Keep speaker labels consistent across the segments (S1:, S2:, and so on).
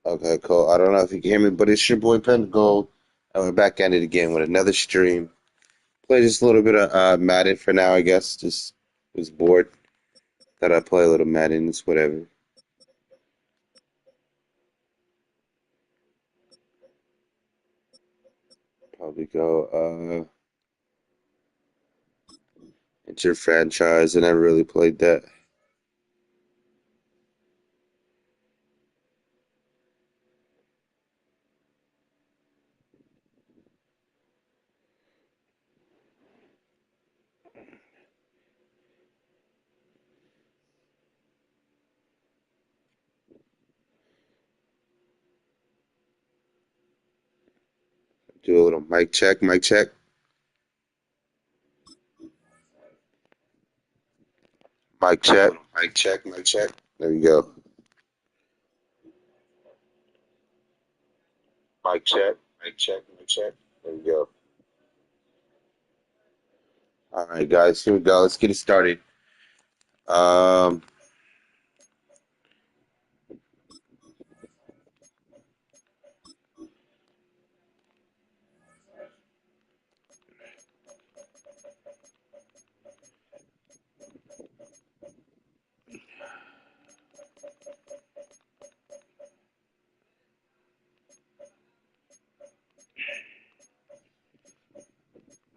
S1: Okay, cool. I don't know if you can hear me, but it's your boy Pen Gold, and we're back at it again with another stream. Play just a little bit of Madden for now, I guess. Just was bored. Thought I'd play a little Madden. It's whatever. Probably go into your franchise. I never really played that. Do a little mic check, mic check, mic check, mic check, mic check. There you go. Mic check, mic check, mic check. There you go. All right, guys, here we go. Let's get it started. Um,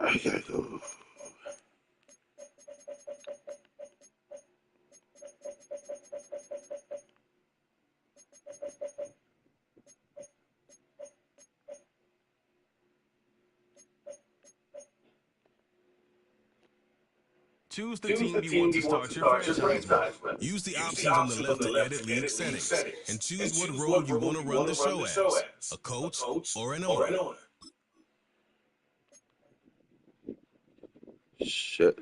S1: I gotta go.
S2: Choose the team you want to start your franchise with. Use the options on the left to edit league settings, and choose what role you want to run the show as, a coach or an owner.
S1: Shit.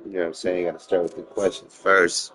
S1: You know what I'm saying? You gotta start with the questions first.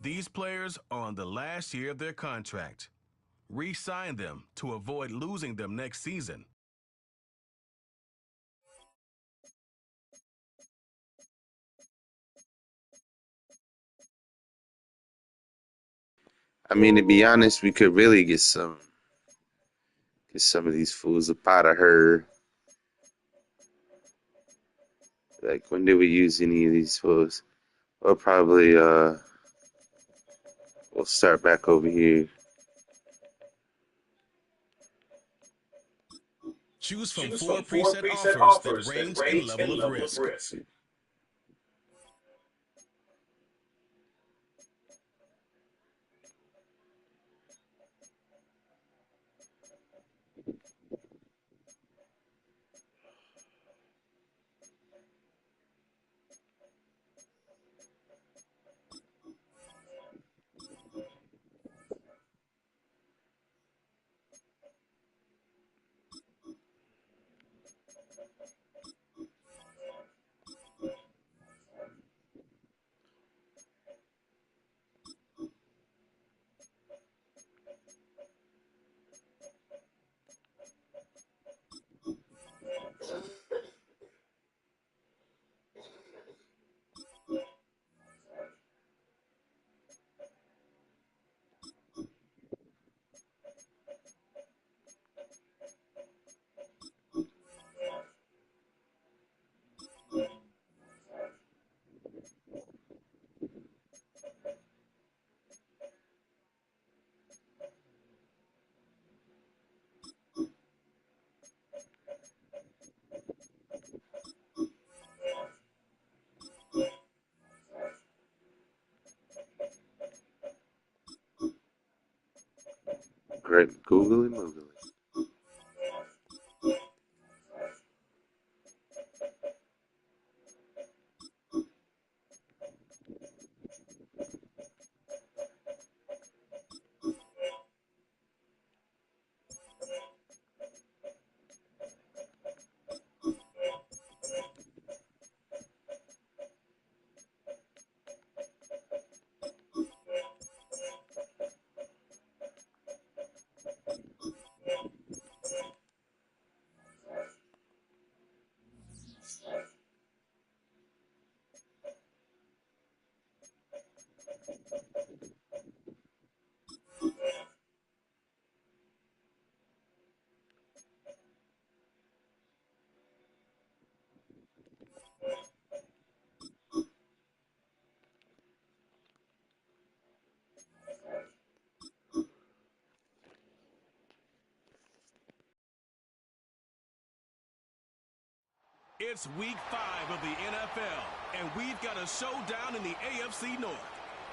S2: These players are on the last year of their contract. Re-sign them to avoid losing them next season.
S1: I mean, to be honest, we could really get some of these fools up out of her. Like, when did we use any of these fools? We'll probably we'll start back over here.
S2: Choose from 4 preset offers that range in level of risk.
S1: Great. Googly moogly.
S2: It's week 5 of the NFL, and we've got a showdown in the AFC North.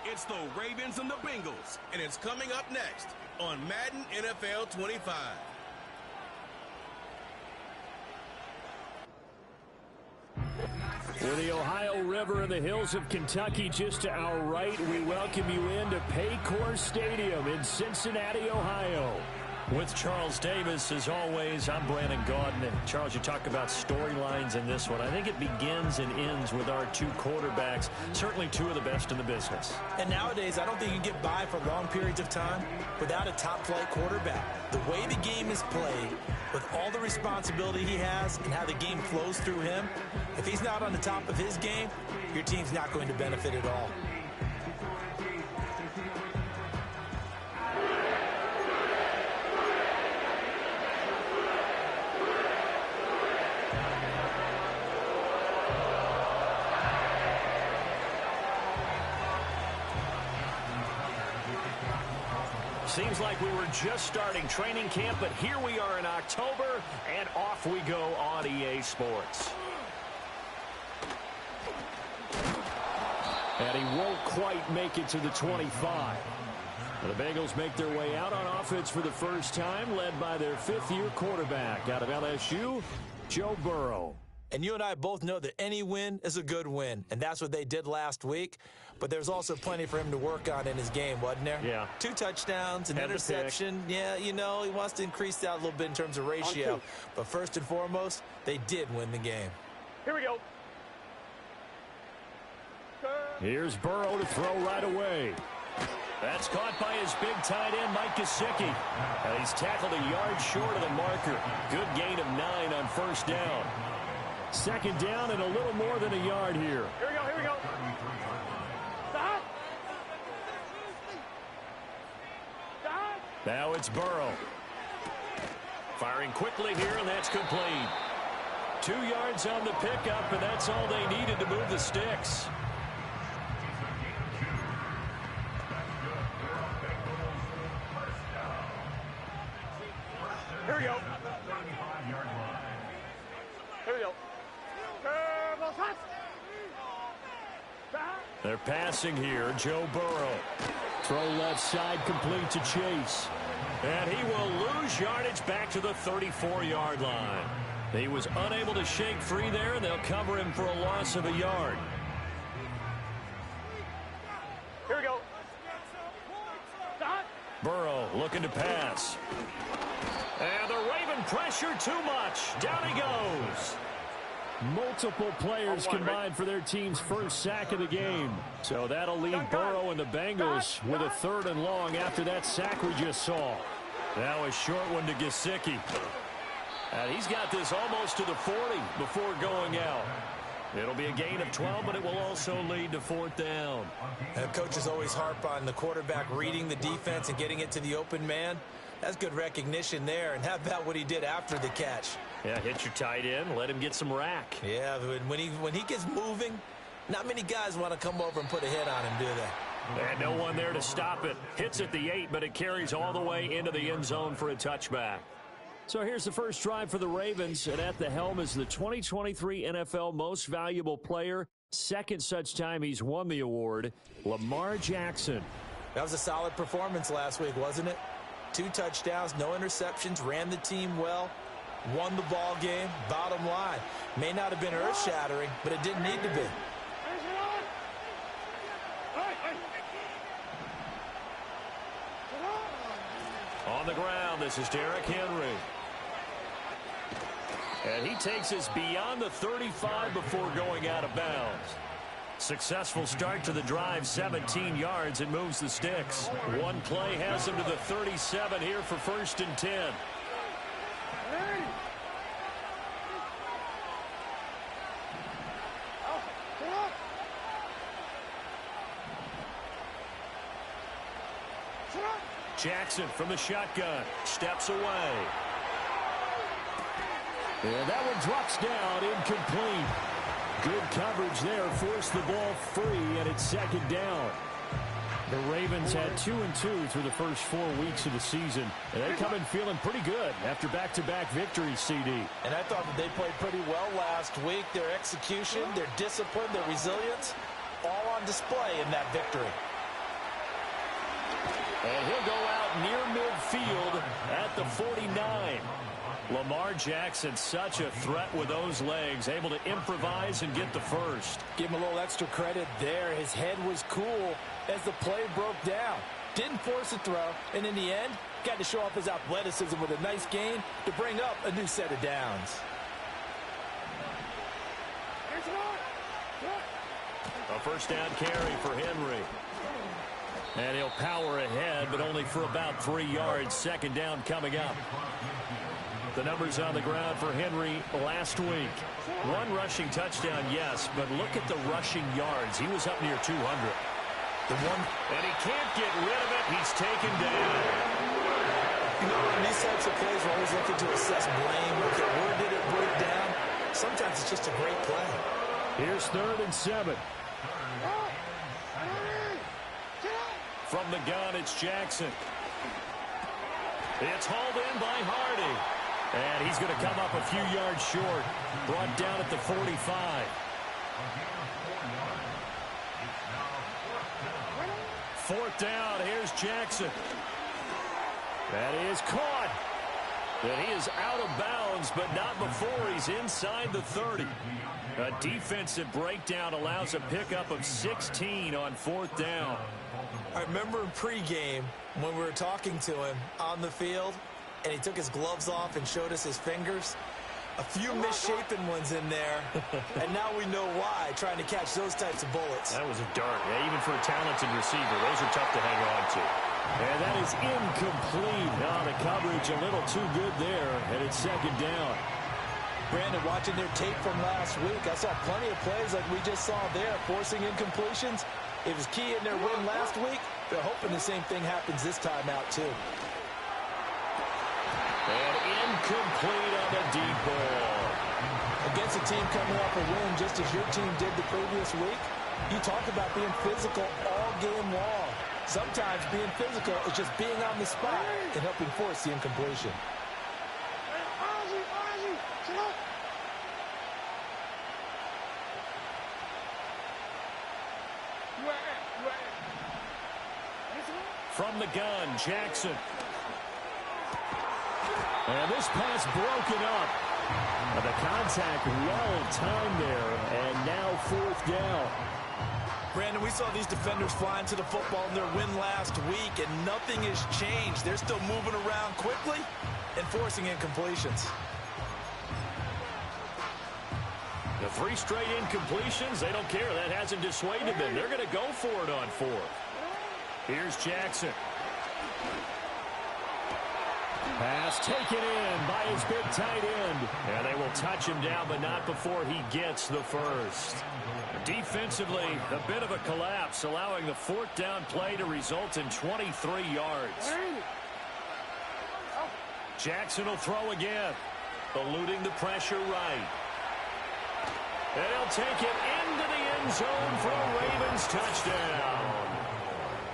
S2: It's the Ravens and the Bengals, and it's coming up next on Madden NFL 25.
S3: With the Ohio River and the hills of Kentucky just to our right, we welcome you into Paycor Stadium in Cincinnati, Ohio. With Charles Davis, as always, I'm Brandon Gaudin. And Charles, you talk about storylines in this one. I think it begins and ends with our two quarterbacks, certainly two of the best in the business.
S4: And nowadays, I don't think you can get by for long periods of time without a top-flight quarterback. The way the game is played, with all the responsibility he has and how the game flows through him, if he's not on the top of his game, your team's not going to benefit at all.
S3: Seems like we were just starting training camp, but here we are in October, and off we go on EA Sports. And he won't quite make it to the 25. The Bengals make their way out on offense for the first time, led by their fifth-year quarterback out of LSU, Joe Burrow.
S4: And you and I both know that any win is a good win, and that's what they did last week. But there's also plenty for him to work on in his game, wasn't there?
S3: Yeah.
S4: 2 touchdowns, an interception. Yeah, you know, he wants to increase that a little bit in terms of ratio. But first and foremost, they did win the game.
S3: Here we go. Here's Burrow to throw right away. That's caught by his big tight end, Mike Gesicki. And he's tackled a yard short of the marker. Good gain of 9 on first down. Second down and a little more than a yard here.
S5: Here we go, here we go. Stop. Stop.
S3: Now it's Burrow. Firing quickly here, and that's complete. 2 yards on the pickup, and that's all they needed to move the sticks.
S5: Here we go. Here we go.
S3: They're passing here. Joe Burrow. Throw left side complete to Chase. And he will lose yardage back to the 34-yard line. He was unable to shake free there, and they'll cover him for a loss of a yard.
S5: Here we go. Stop.
S3: Burrow looking to pass. And the Raven pressure too much. Down he goes. Multiple players combined for their team's first sack of the game. So that'll leave Burrow and the Bengals with a 3rd and long after that sack we just saw. Now a short one to Gesicki. And he's got this almost to the 40 before going out. It'll be a gain of 12, but it will also lead to 4th down.
S4: And coaches always harp on the quarterback reading the defense and getting it to the open man. That's good recognition there. And how about what he did after the catch?
S3: Yeah, hit your tight end, let him get some rack.
S4: Yeah, when he gets moving, not many guys want to come over and put a hit on him, do they?
S3: And no one there to stop it. Hits at the 8, but it carries all the way into the end zone for a touchback. So here's the first drive for the Ravens, and at the helm is the 2023 NFL Most Valuable Player. Second such time he's won the award, Lamar Jackson.
S4: That was a solid performance last week, wasn't it? 2 touchdowns, no interceptions, ran the team well, won the ball game. Bottom line, may not have been earth-shattering, but it didn't need to be.
S3: On the ground, this is Derrick Henry. And he takes us beyond the 35 before going out of bounds. Successful start to the drive, 17 yards, and moves the sticks. One play has him to the 37 here for 1st and 10. Jackson from the shotgun, steps away. And that one drops down, incomplete. Good coverage there, forced the ball free, and it's 2nd down. The Ravens had 2-2 through the first 4 weeks of the season, and they come in feeling pretty good after back-to-back victories, CD.
S4: And I thought that they played pretty well last week. Their execution, their discipline, their resilience, all on display in that victory.
S3: And he'll go out near midfield at the 49. Lamar Jackson, such a threat with those legs, able to improvise and get the first.
S4: Give him a little extra credit there. His head was cool as the play broke down. Didn't force a throw, and in the end, got to show off his athleticism with a nice gain to bring up a new set of downs.
S3: A 1st down carry for Henry. And he'll power ahead, but only for about 3 yards. 2nd down coming up. The numbers on the ground for Henry last week. 1 rushing touchdown, yes, but look at the rushing yards. He was up near 200. And he can't get rid of it. He's taken down.
S4: You know, in these types of plays, we're always looking to assess blame. Okay, where did it break down? Sometimes it's just a great play.
S3: Here's 3rd and 7. From the gun, it's Jackson. It's hauled in by Hardy. And he's going to come up a few yards short. Brought down at the 45. 4th down, here's Jackson. That is caught. And he is out of bounds, but not before he's inside the 30. A defensive breakdown allows a pickup of 16 on 4th down.
S4: I remember in pregame when we were talking to him on the field, and he took his gloves off and showed us his fingers. A few misshapen ones in there, and now we know why, trying to catch those types of bullets.
S3: That was a dart. Yeah, even for a talented receiver, those are tough to hang on to. And that is incomplete. Now the coverage a little too good there, and it's 2nd down.
S4: Brandon, watching their tape from last week, I saw plenty of plays like we just saw there, forcing incompletions. It was key in their win last week. They're hoping the same thing happens this time out, too.
S3: And incomplete on the deep ball.
S4: Against a team coming off a win, just as your team did the previous week, you talk about being physical all game long. Sometimes being physical is just being on the spot and helping force the incompletion.
S3: From the gun, Jackson. And this pass broken up. And the contact well timed there. And now 4th down.
S4: Brandon, we saw these defenders flying to the football in their win last week, and nothing has changed. They're still moving around quickly and forcing incompletions.
S3: The 3 straight incompletions, they don't care. That hasn't dissuaded them. They're going to go for it on 4th. Here's Jackson. Pass taken in by his big tight end. And they will touch him down, but not before he gets the first. Defensively, a bit of a collapse, allowing the 4th down play to result in 23 yards. Jackson will throw again, eluding the pressure right. And he'll take it into the end zone for a Ravens touchdown.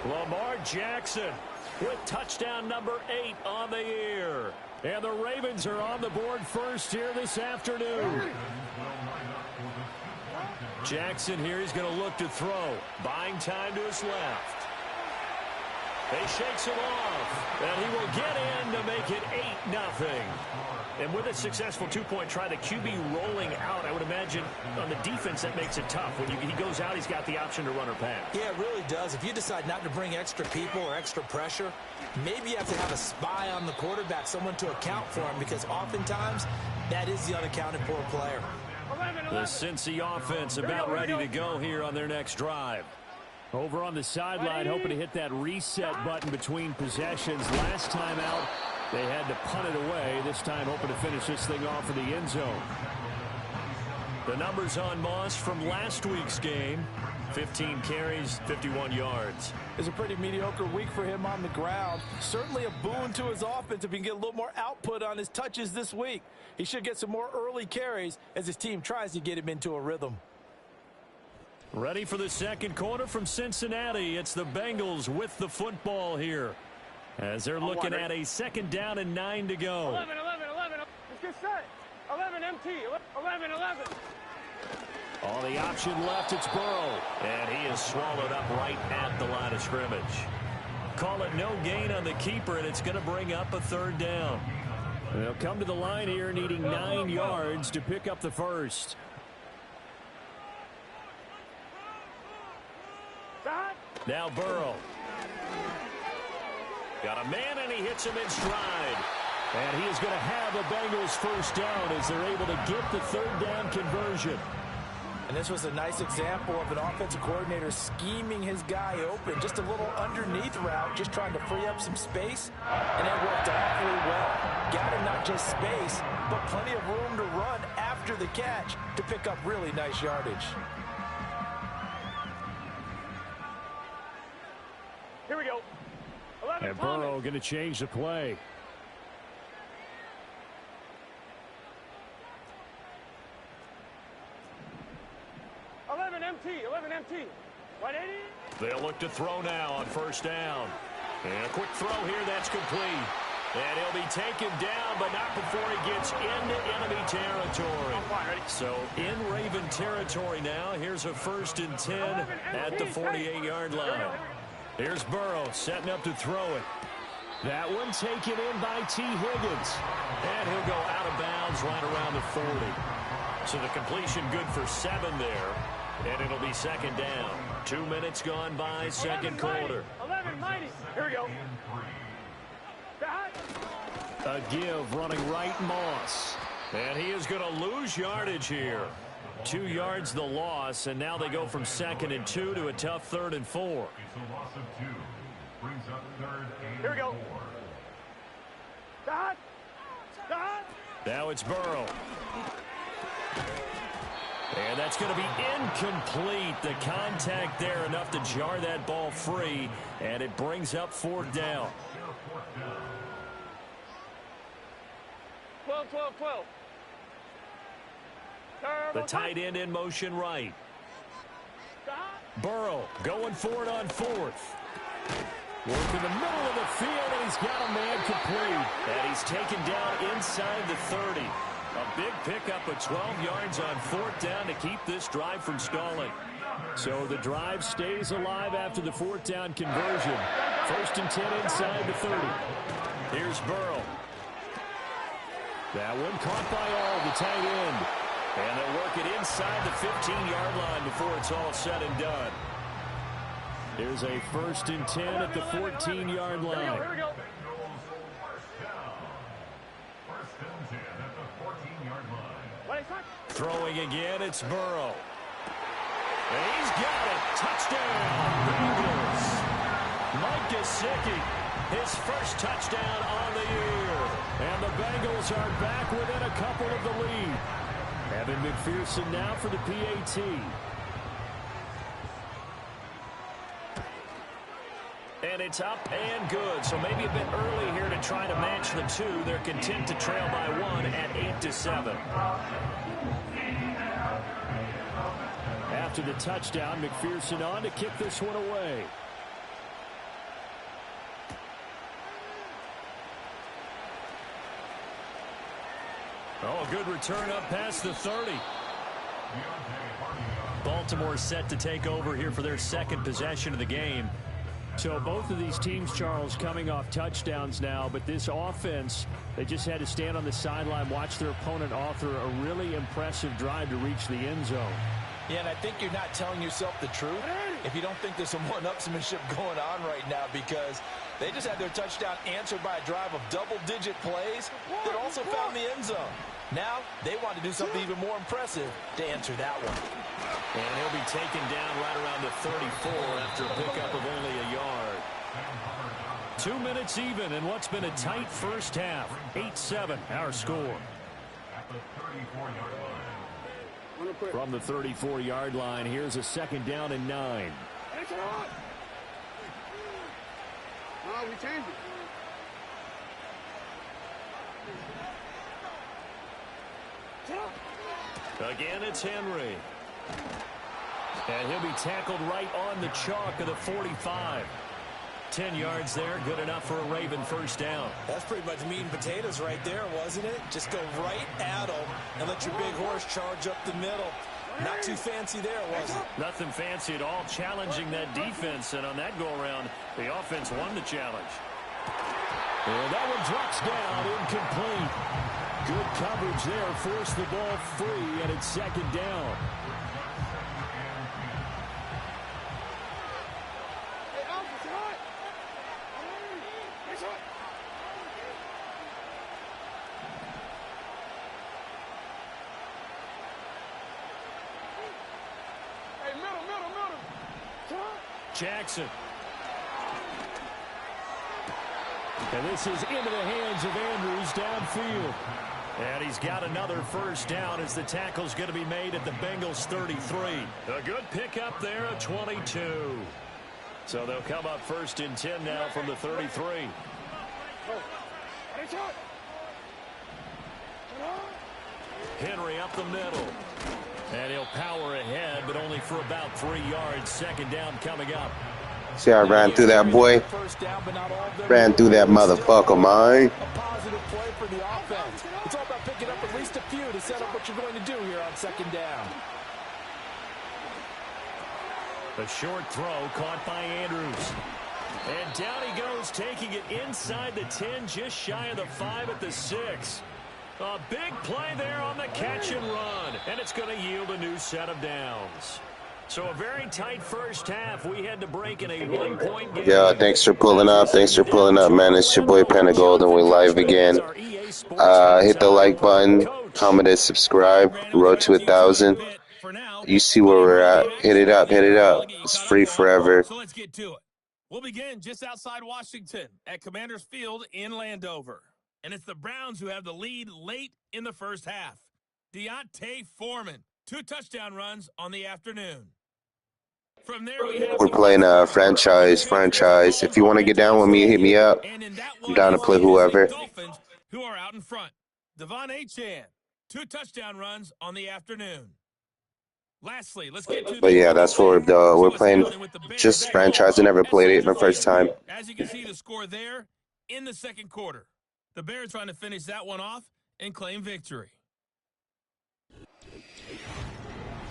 S3: Lamar Jackson with touchdown number 8 on the year. And the Ravens are on the board first here this afternoon. Jackson here, he's going to look to throw. Buying time to his left. He shakes it off, and he will get in to make it 8-0. And with a successful two-point try, the QB rolling out, I would imagine on the defense that makes it tough. When he goes out, he's got the option to run or pass.
S4: Yeah, it really does. If you decide not to bring extra people or extra pressure, maybe you have to have a spy on the quarterback, someone to account for him, because oftentimes that is the unaccounted for player.
S3: The Cincy offense about ready to go here on their next drive. Over on the sideline, hoping to hit that reset button between possessions. Last time out, they had to punt it away. This time hoping to finish this thing off in the end zone. The numbers on Moss from last week's game. 15 carries, 51 yards.
S6: It's a pretty mediocre week for him on the ground. Certainly a boon to his offense if he can get a little more output on his touches this week. He should get some more early carries as his team tries to get him into a rhythm.
S3: Ready for the second quarter from Cincinnati. It's the Bengals with the football here, as they're looking at a 2nd down and 9 to go.
S5: 11. Let's get set. 11 MT. 11.
S3: On the option left, it's Burrow, and he is swallowed up right at the line of scrimmage. Call it no gain on the keeper, and it's going to bring up a 3rd down. They'll come to the line here needing 9 yards to pick up the first. Now Burrow. Got a man, and he hits him in stride. And he is going to have the Bengals first down as they're able to get the 3rd down conversion.
S6: And this was a nice example of an offensive coordinator scheming his guy open. Just a little underneath route, just trying to free up some space. And it worked awfully well. Got him not just space, but plenty of room to run after the catch to pick up really nice yardage.
S5: Here we go. 11.
S3: And Burrow going to change the play.
S5: Eleven MT. 180.
S3: They'll look to throw now on 1st down. And a quick throw here, that's complete. And he'll be taken down, but not before he gets into enemy territory. So in Raven territory now. Here's a 1st and 10 at the 48-yard line. Here's Burrow setting up to throw it. That one taken in by T. Higgins. And he'll go out of bounds right around the 40. So the completion good for 7 there. And it'll be 2nd down. 2 minutes gone by, 2nd quarter.
S5: 11 mighty. Here we go.
S3: A give running right, Moss. And he is going to lose yardage here. 2 yards the loss, and now they go from 2nd and 2 to a tough 3rd and 4.
S5: Here we go.
S3: Now it's Burrow. And that's going to be incomplete. The contact there enough to jar that ball free, and it brings up 4th down.
S5: 12.
S3: The tight end in motion right. Burrow going for it on 4th. Work in the middle of the field, and he's got a man complete. And he's taken down inside the 30. A big pickup of 12 yards on 4th down to keep this drive from stalling. So the drive stays alive after the 4th down conversion. 1st and 10 inside the 30. Here's Burrow. That one caught by all, the tight end. And they'll work it inside the 15-yard line before it's all said and done. Here's a 1st and 10 at the 14-yard line.
S5: Here we go.
S3: Throwing again, it's Burrow. And he's got it. Touchdown, Bengals. Mike Gesicki, his first touchdown on the year. And the Bengals are back within a couple of the lead. Evan McPherson now for the PAT. And it's up and good. So maybe a bit early here to try to match the 2. They're content to trail by 1 at 8-7. After the touchdown, McPherson on to kick this one away. Oh, a good return up past the 30. Baltimore set to take over here for their 2nd possession of the game. So both of these teams, Charles, coming off touchdowns now, but this offense, they just had to stand on the sideline, watch their opponent author a really impressive drive to reach the end zone.
S6: Yeah, and I think you're not telling yourself the truth if you don't think there's some one-upsmanship going on right now, because they just had their touchdown answered by a drive of double-digit plays that also found the end zone. Now they want to do something even more impressive to answer that one.
S3: And he'll be taken down right around the 34 after a pickup of only a yard. 2 minutes even in what's been a tight first half. 8-7 our score. From the 34-yard line, here's a 2nd down and 9.
S5: No, we changed it.
S3: Again, it's Henry. And he'll be tackled right on the chalk of the 45. 10 yards there, good enough for a Raven first down.
S6: That's pretty much meat and potatoes right there, wasn't it? Just go right at them and let your big horse charge up the middle. Not too fancy there, was it?
S3: Nothing fancy at all, challenging that defense. And on that go-around, the offense won the challenge. And that one drops down, incomplete. Good coverage there, forced the ball free, and it's 2nd down. Jackson. And this is into the hands of Andrews downfield. And he's got another first down as the tackle's going to be made at the Bengals 33. A good pickup there at 22. So they'll come up 1st and 10 now from the 33. Henry up the middle. And he'll power ahead, but only for about 3 yards. 2nd down coming up.
S1: See, I ran through that boy. Ran through that motherfucker, man.
S6: A positive play for the offense. It's all about picking up at least a few to set up what you're going to do here on 2nd down.
S3: A short throw caught by Andrews. And down he goes, taking it inside the 10, just shy of the 5 at the 6. A big play there on the catch and run, and it's going to yield a new set of downs. So a very tight first half. We had to break in a 1-point game.
S1: Yeah, thanks for pulling up. Thanks for pulling up, man. It's your boy Pentagold, and we live again. Hit the like button, comment and subscribe. Road to 1,000. You see where we're at. Hit it up, hit it up. It's free forever.
S7: So let's get to it. We'll begin just outside Washington at Commanders Field in Landover. And it's the Browns who have the lead late in the first half. Deontay Foreman, 2 touchdown runs on the afternoon. From there,
S1: We're playing a franchise. If you want to get down with me, hit me up. I'm down to play whoever.
S7: Dolphins, who are out in front. Devon Achane, 2 touchdown runs on the afternoon. Lastly, let's get to
S1: But yeah, that's what we're playing. Just franchise. I never played it my first time.
S7: As you can see, the score there in the 2nd quarter. The Bears trying to finish that one off and claim victory.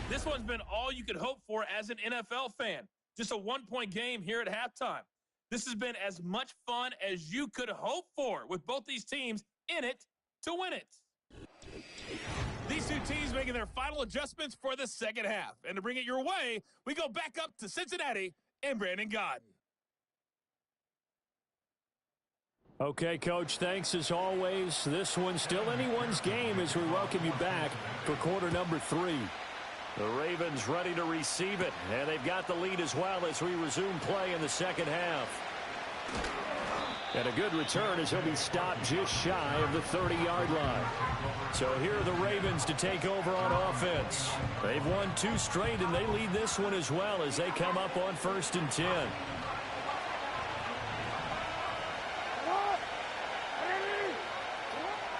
S7: This one's been all you could hope for as an NFL fan. Just a 1-point game here at halftime. This has been as much fun as you could hope for, with both these teams in it to win it. These 2 teams making their final adjustments for the 2nd half. And to bring it your way, we go back up to Cincinnati and Brandon Godden.
S3: Okay, Coach, thanks as always. This one's still anyone's game as we welcome you back for quarter number 3. The Ravens ready to receive it, and they've got the lead as well as we resume play in the 2nd half. And a good return as he'll be stopped just shy of the 30-yard line. So here are the Ravens to take over on offense. They've won 2 straight, and they lead this one as well as they come up on 1st and 10.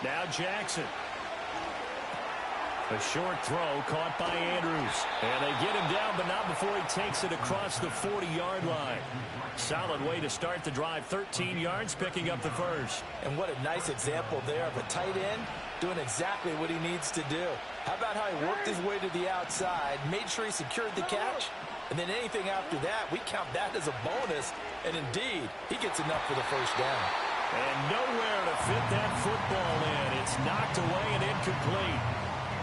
S3: Now Jackson. A short throw caught by Andrews. And they get him down, but not before he takes it across the 40-yard line. Solid way to start the drive. 13 yards, picking up the first.
S6: And what a nice example there of a tight end doing exactly what he needs to do. How about how he worked his way to the outside, made sure he secured the catch, And then anything after that, we count that as a bonus. And indeed, he gets enough for the first down.
S3: And nowhere to fit that football in. It's knocked away and incomplete.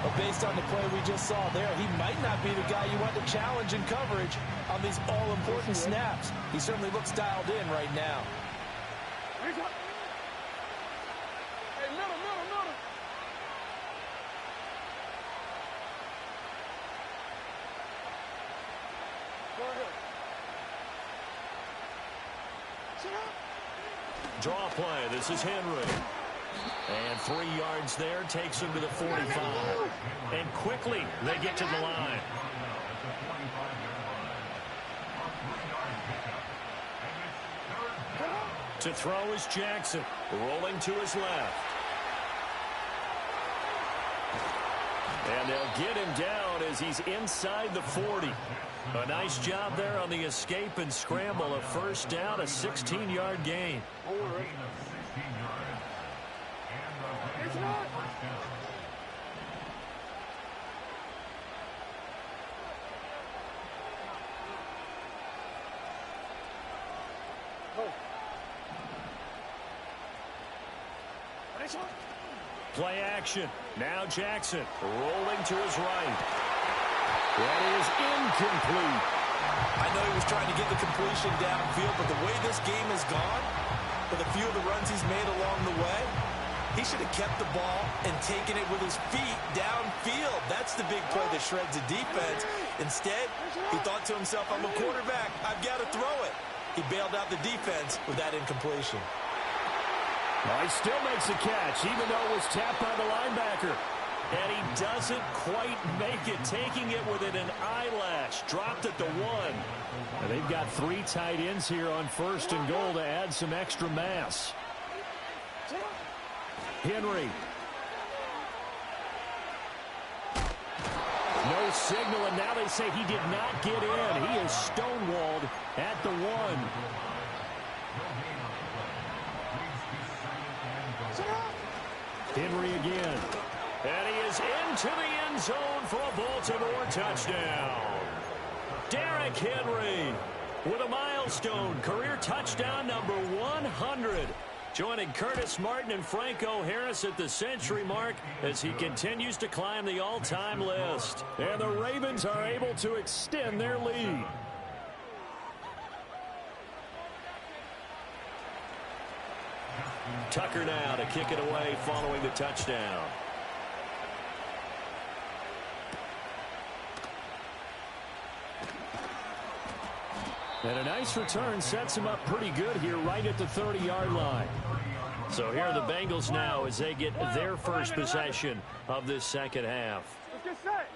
S6: But based on the play we just saw there, he might not be the guy you want to challenge in coverage on these all-important snaps. He certainly looks dialed in right now.
S5: Hey, middle. Go ahead.
S3: Draw play. This is Henry. And 3 yards there takes him to the 45. And quickly they get to the line. To throw is Jackson. Rolling to his left. And they'll get him down as he's inside the 40. A nice job there on the escape and scramble. A first down, a 16-yard gain. Play action. Now Jackson rolling to his right. That is incomplete.
S6: I know he was trying to get the completion downfield, but the way this game has gone, with a few of the runs he's made along the way, he should have kept the ball and taken it with his feet downfield. That's the big play that shreds the defense. Instead, he thought to himself, I'm a quarterback. I've got to throw it. He bailed out the defense with that incompletion.
S3: He still makes a catch, even though it was tapped by the linebacker. And he doesn't quite make it, taking it within an eyelash. Dropped at the 1. And they've got 3 tight ends here on 1st and goal to add some extra mass. Henry. No signal, and now they say he did not get in. He is stonewalled at the 1. Henry again. And he is into the end zone for a Baltimore touchdown. Derrick Henry with a milestone career touchdown number 100. Joining Curtis Martin and Franco Harris at the century mark as he continues to climb the all-time list. And the Ravens are able to extend their lead. Tucker now to kick it away following the touchdown. And a nice return sets him up pretty good here right at the 30-yard line. So here are the Bengals now as they get their first possession of this second half.
S5: Let's get set.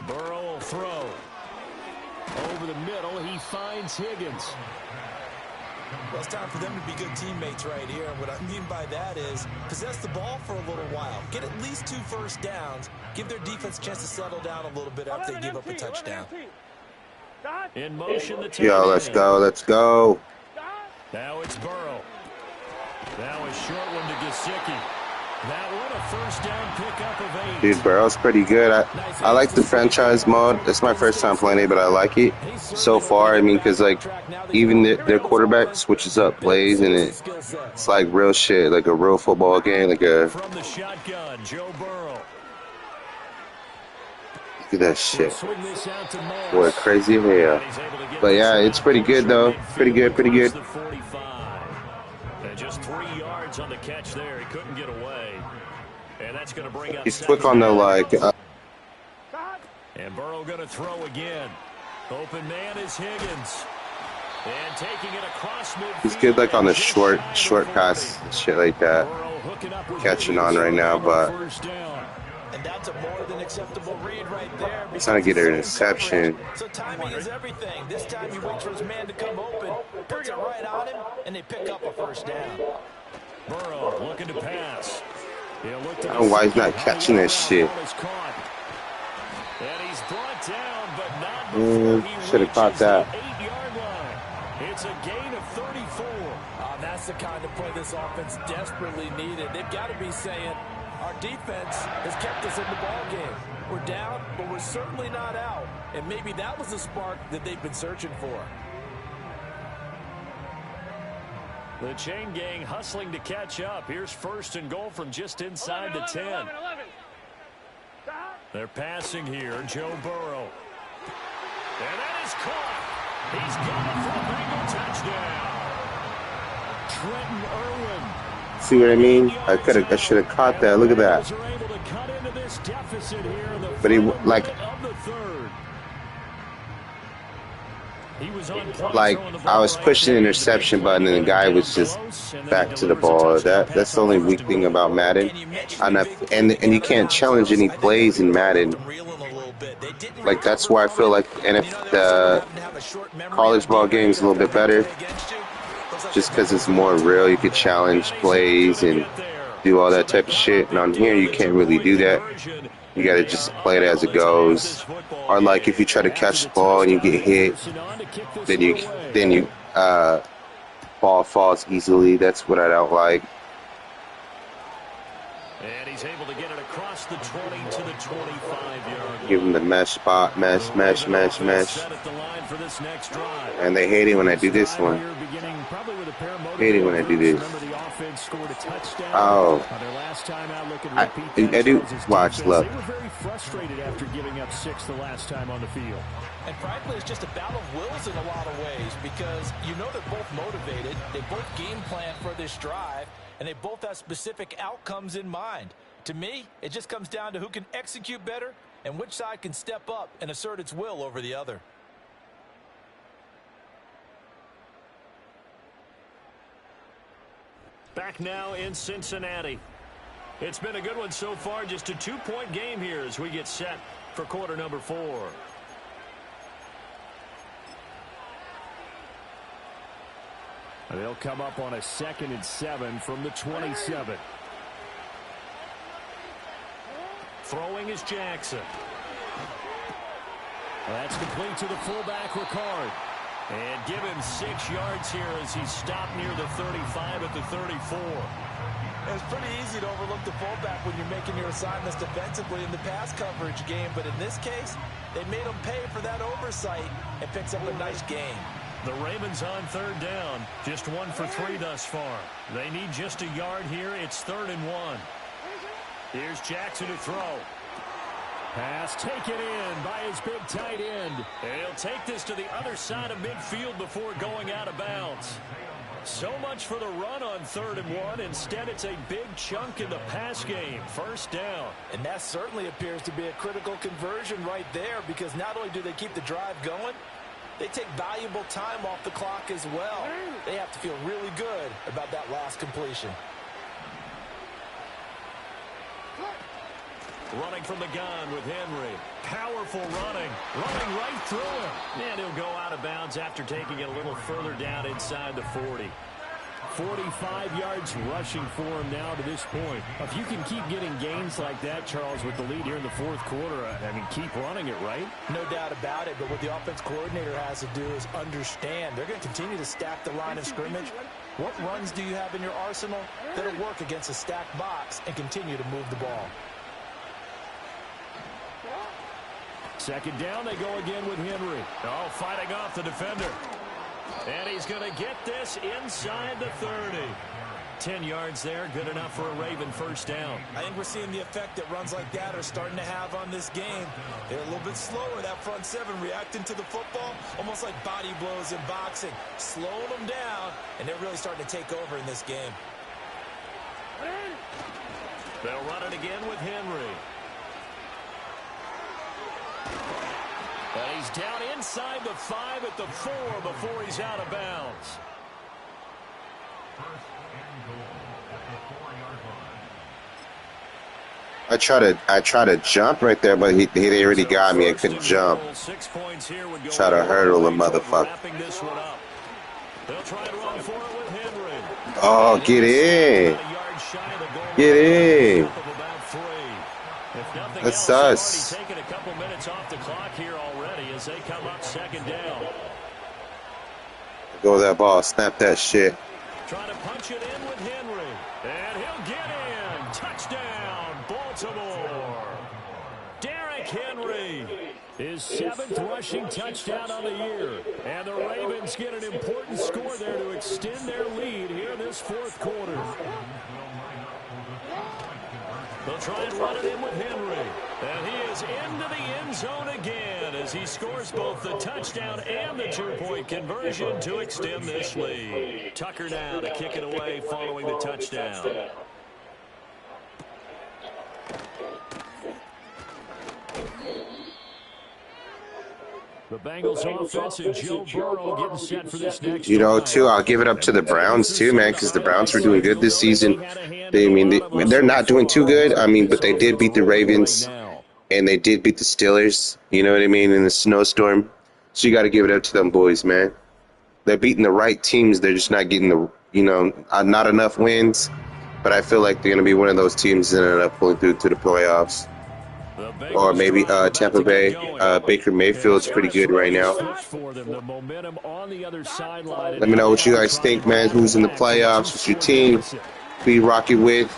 S3: Burrow will throw. Over the middle, he finds Higgins.
S6: Well, it's time for them to be good teammates right here. And what I mean by that is possess the ball for a little while. Get at least 2 first downs. Give their defense a chance to settle down a little bit after they give up a touchdown.
S3: In motion, the tight
S1: Yo, let's
S3: end.
S1: go, let's go.
S3: Now it's Burrow. Now a short one to Gesicki. That one a first down pickup of 8.
S1: Dude, Burrow's pretty good. I like the franchise mode. It's my first time playing it, but I like it so far. I mean, because, like, even their quarterback switches up plays, and it's like real shit, like a real football game. Like a,
S3: From the shotgun, Joe Burrow.
S1: look at that shit.
S3: Swing this out to Moss.
S1: Boy, crazy hell. But yeah, it's pretty good, though. Pretty good, pretty good.
S3: The 45. And just 3 yards on the catch there. He couldn't get away. And that's going to bring up
S1: He's quick on the, like...
S3: And Burrow going to throw again. Open man is Higgins. And taking it across midfield.
S1: He's good, like, on the short pass and shit like that. Catching on right now, but...
S6: And that's a more than acceptable read right there.
S1: He's trying to get an interception.
S6: So timing is everything. This time you wait for his man to come open, puts it right on him, and they pick up a first down.
S3: Burrow looking to pass.
S1: I don't know why he's not catching that shit.
S3: And he's brought down, but not before he
S1: should have caught that.
S3: reaches the 8-yard line. It's a gain of 34.
S6: That's the kind of play this offense desperately needed. They've got to be saying, Our defense has kept us in the ball game. We're down, but we're certainly not out. And maybe that was the spark that they've been searching for.
S3: The chain gang hustling to catch up. Here's 1st and goal from just inside the 10.
S5: 11.
S3: They're passing here. Joe Burrow. And that is caught. He's got it for a Bengal touchdown. Trenton Irwin.
S1: See what I mean? I should have caught that. Look at that. But he like I was pushing the interception button and the guy was just back to the ball. That's the only weak thing about Madden. And you can't challenge any plays in Madden. Like that's why I feel like the college ball game is a little bit better. Just because it's more real, you could challenge plays and do all that type of shit. And on here, you can't really do that. You got to just play it as it goes. Or like if you try to catch the ball and you get hit, then you ball falls easily. That's what I don't like.
S3: And he's able to get it across the 20 to the 25-yard.
S1: Give him the mesh spot, mesh. And they hate it when I do this one. Hate it when I do this. Oh, I do watch love.
S3: They were very frustrated after giving up 6 the last time on the field.
S6: And frankly, it's just a battle of wills in a lot of ways because you know they're both motivated, they both game plan for this drive, and they both have specific outcomes in mind. To me, it just comes down to who can execute better and which side can step up and assert its will over the other.
S3: Back now in Cincinnati. It's been a good one so far. Just a 2-point game here as we get set for quarter number 4. They'll come up on a 2nd and 7 from the 27. Throwing is Jackson. That's complete to the fullback, Ricard. And give him 6 yards here as he's stopped near the 35 at the 34.
S6: It's pretty easy to overlook the fullback when you're making your assignments defensively in the pass coverage game, but in this case, they made him pay for that oversight and picks up a nice gain.
S3: The Ravens on 3rd down, just 1 for 3 thus far. They need just a yard here. It's 3rd and 1. Here's Jackson to throw. Pass taken in by his big tight end. He'll take this to the other side of midfield before going out of bounds. So much for the run on 3rd and 1. Instead, it's a big chunk in the pass game. 1st down.
S6: And that certainly appears to be a critical conversion right there because not only do they keep the drive going, they take valuable time off the clock as well. They have to feel really good about that last completion.
S3: Running from the gun with Henry. Powerful running. Running right through him. And he'll go out of bounds after taking it a little further down inside the 40. 45 yards rushing for him now to this point. If you can keep getting gains like that, Charles, with the lead here in the 4th quarter, I mean, keep running it, right?
S6: No doubt about it, but what the offense coordinator has to do is understand. They're going to continue to stack the line of scrimmage. What runs do you have in your arsenal that'll work against a stacked box and continue to move the ball?
S3: 2nd down, they go again with Henry. Oh, fighting off the defender. And he's going to get this inside the 30. 10 yards there, good enough for a Raven 1st down.
S6: I think we're seeing the effect that runs like that are starting to have on this game. They're a little bit slower, that front 7, reacting to the football, almost like body blows in boxing, slowing them down, and they're really starting to take over in this game.
S3: They'll run it again with Henry. And he's down inside the 5 at the 4 before he's out of bounds.
S1: I try to jump right there, but he already got me. I couldn't jump. Try to hurdle the motherfucker. Oh, get in. Get in. That's us.
S3: Taking a couple minutes off the clock here already as they come up 2nd down.
S1: Go with that ball. Snap that shit.
S3: Trying to punch it in with Henry. And he'll get in. Touchdown, Baltimore. Derrick Henry, his 7th rushing touchdown on the year. And the Ravens get an important score there to extend their lead here in this 4th quarter. They'll try and run it in with Henry. And he is into the end zone again as he scores both the touchdown and the 2-point conversion to extend this lead. Tucker now to kick it away following the touchdown. The Bengals offense and Joe Burrow getting set for this next drive.
S1: Too, I'll give it up to the Browns, too, man, because the Browns were doing good this season. They're not doing too good, but they did beat the Ravens, and they did beat the Steelers, you know what I mean, in the snowstorm. So you got to give it up to them boys, man. They're beating the right teams. They're just not getting not enough wins. But I feel like they're going to be one of those teams that end up pulling through to the playoffs. Or maybe Tampa Bay. Baker Mayfield's pretty good right now. Let me know what you guys think, man. Who's in the playoffs? What's your team? Who you rocking with?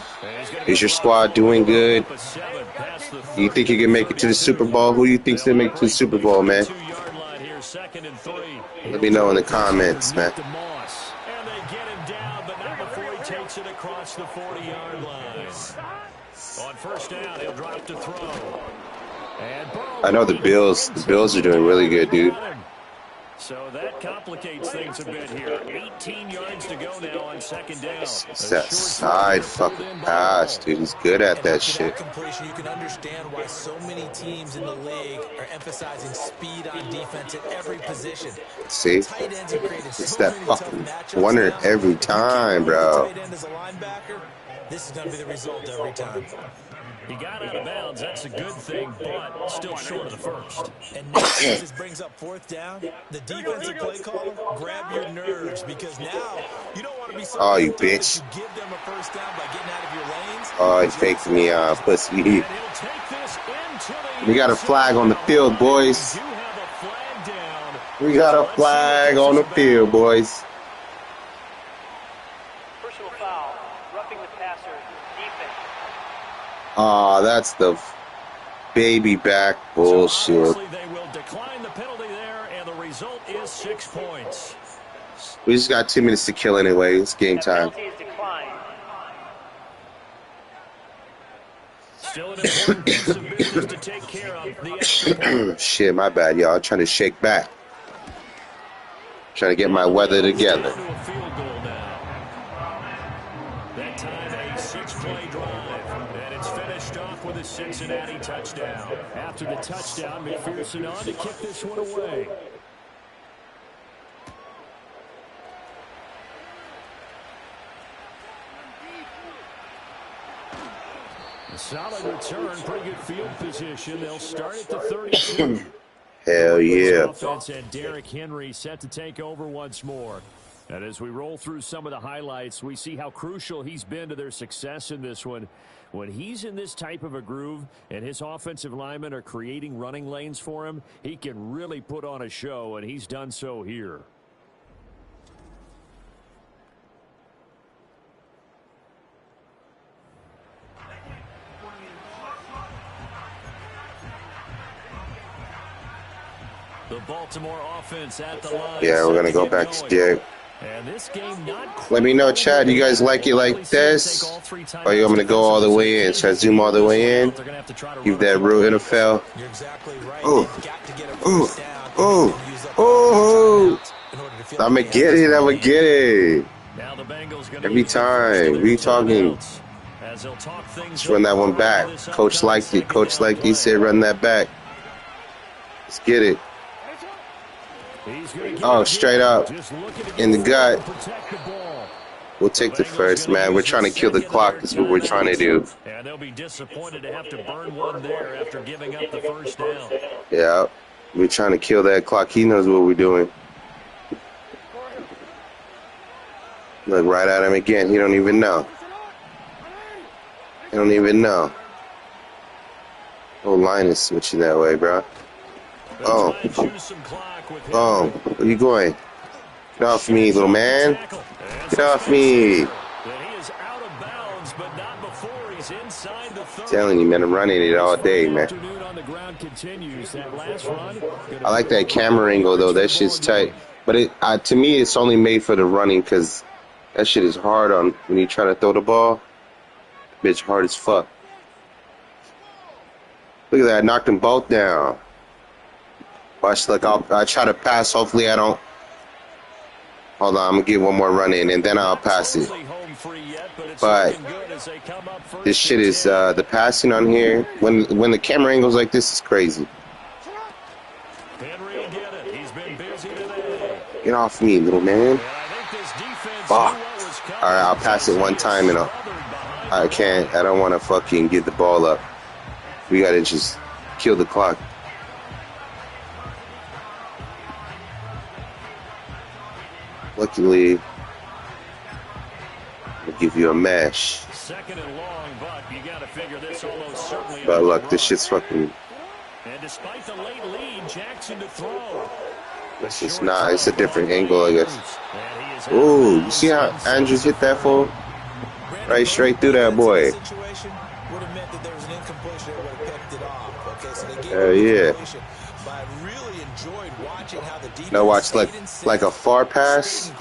S1: Is your squad doing good? Do you think you can make it to the Super Bowl? Who do you think's going to make it to the Super Bowl, man? Let me know in the comments, man.
S3: And they get him down, but not before he takes it across the 40-yard line. On first down, he'll drop to throw.
S1: I know the Bills. The Bills are doing really good, dude.
S3: So that complicates things a bit here. 18 yards to go now on second down.
S1: It's that side fucking pass, dude. He's good at that shit.
S6: Completion, you can understand why so many teams in the league are emphasizing speed on defense at every position.
S1: See? It's that fucking corner every time, bro.
S6: This is going to be the result every time.
S3: He got out of bounds. That's a good thing, but still short of the first.
S6: And now as this brings up fourth down, the defensive play caller, grab your nerves because now you don't want to be so
S1: oh, you bitch.
S6: You give them a first down by getting out of your lanes.
S1: Oh, he faked me out, pussy. We got a flag on the field, boys. We got a flag on the field, boys. Oh, that's the baby back bullshit.
S3: They will decline the penalty there, and the result is 6 points.
S1: We just got 2 minutes to kill anyway. It's game time.
S3: Still an important piece of business to take care of. The extra point.
S1: Shit, my bad, y'all. Trying to shake back. Trying to get my weather together.
S3: That time a 6-play drive, and it's finished off with a Cincinnati touchdown. After the touchdown, McPherson on to kick this one away. A solid return, pretty good field position. They'll start at the 32.
S1: Hell yeah.
S3: Offense and Derrick Henry set to take over once more. And as we roll through some of the highlights, we see how crucial he's been to their success in this one. When he's in this type of a groove and his offensive linemen are creating running lanes for him, he can really put on a show, and he's done so here. The Baltimore offense at the line.
S1: Yeah, we're going to go back to Derrick. Let me know, Chad, you guys like it like this? Or you want me to go all the way in? Should I zoom all the way in? Give that real NFL. I'm going to get it. I'm going to get it. Every time. What are you talking? Let's run that one back. Coach liked it. Coach liked it. He said run that back. Let's get it. Oh, straight up in the gut. We'll take the first, man. We're trying to kill the clock. That's what we're trying to do.
S3: And they'll be disappointed to have to burn one there after giving up the first down.
S1: Yeah, we're trying to kill that clock. He knows what we're doing. Look right at him again. He don't even know. He don't even know. Whole line is switching that way, bro. Oh. Oh, where you going? Get off me, little man. Get off me.
S3: inside the 30.
S1: Telling you, man, I'm running it all day, man.
S3: Afternoon on the ground continues. That last run,
S1: I like that camera angle though. That shit's tight. But to me, it's only made for the running because that shit is hard on when you try to throw the ball. Bitch, hard as fuck. Look at that, I knocked them both down. Watch, look, I try to pass. Hopefully, I don't. Hold on, I'm gonna get one more run in and then I'll pass it. But this shit is the passing on here. When the camera angles like this is crazy. Get off me, little man. Fuck. Alright, I'll pass it one time and I can't. I don't want to fucking get the ball up. We gotta just kill the clock. Luckily, I'll give you a mesh.
S3: Second and long, but you got to figure this almost certainly.
S1: But look, this shit's fucking.
S3: And despite the late lead, Jackson to throw.
S1: It's just not. It's a different angle, I guess. Ooh, you see how Andrews hit that fool? Right straight through that boy. Yeah. Now watch like a far pass.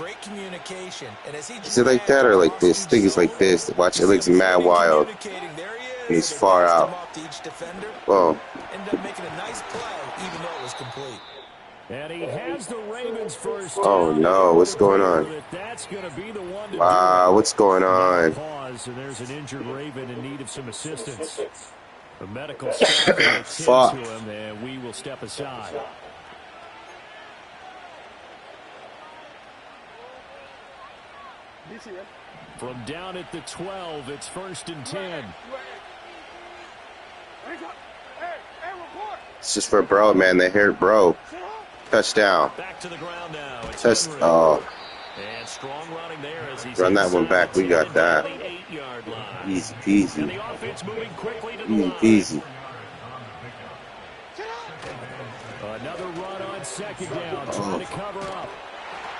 S1: Is it like that or like this? I think it's like this. Watch, it looks mad wild. And he's far out. Whoa.
S3: And he has the Ravens first.
S1: Oh no, what's going on? Wow, what's going on?
S3: Pause, and there's an injured Raven in need of some assistance. The medical staff will attend
S1: Fuck.
S3: to him, and we will step aside. From down at the 12, it's 1st and 10.
S1: It's just for bro, man. They heard bro. Touchdown.
S3: Back to the ground now.
S1: Oh.
S3: And strong running there as he's
S1: Run that one back. We got that.
S3: 8-yard line.
S1: Easy peasy.
S3: And the offense moving quickly to the
S1: Easy
S3: line.
S1: peasy.
S3: Another run on second down, trying to cover up.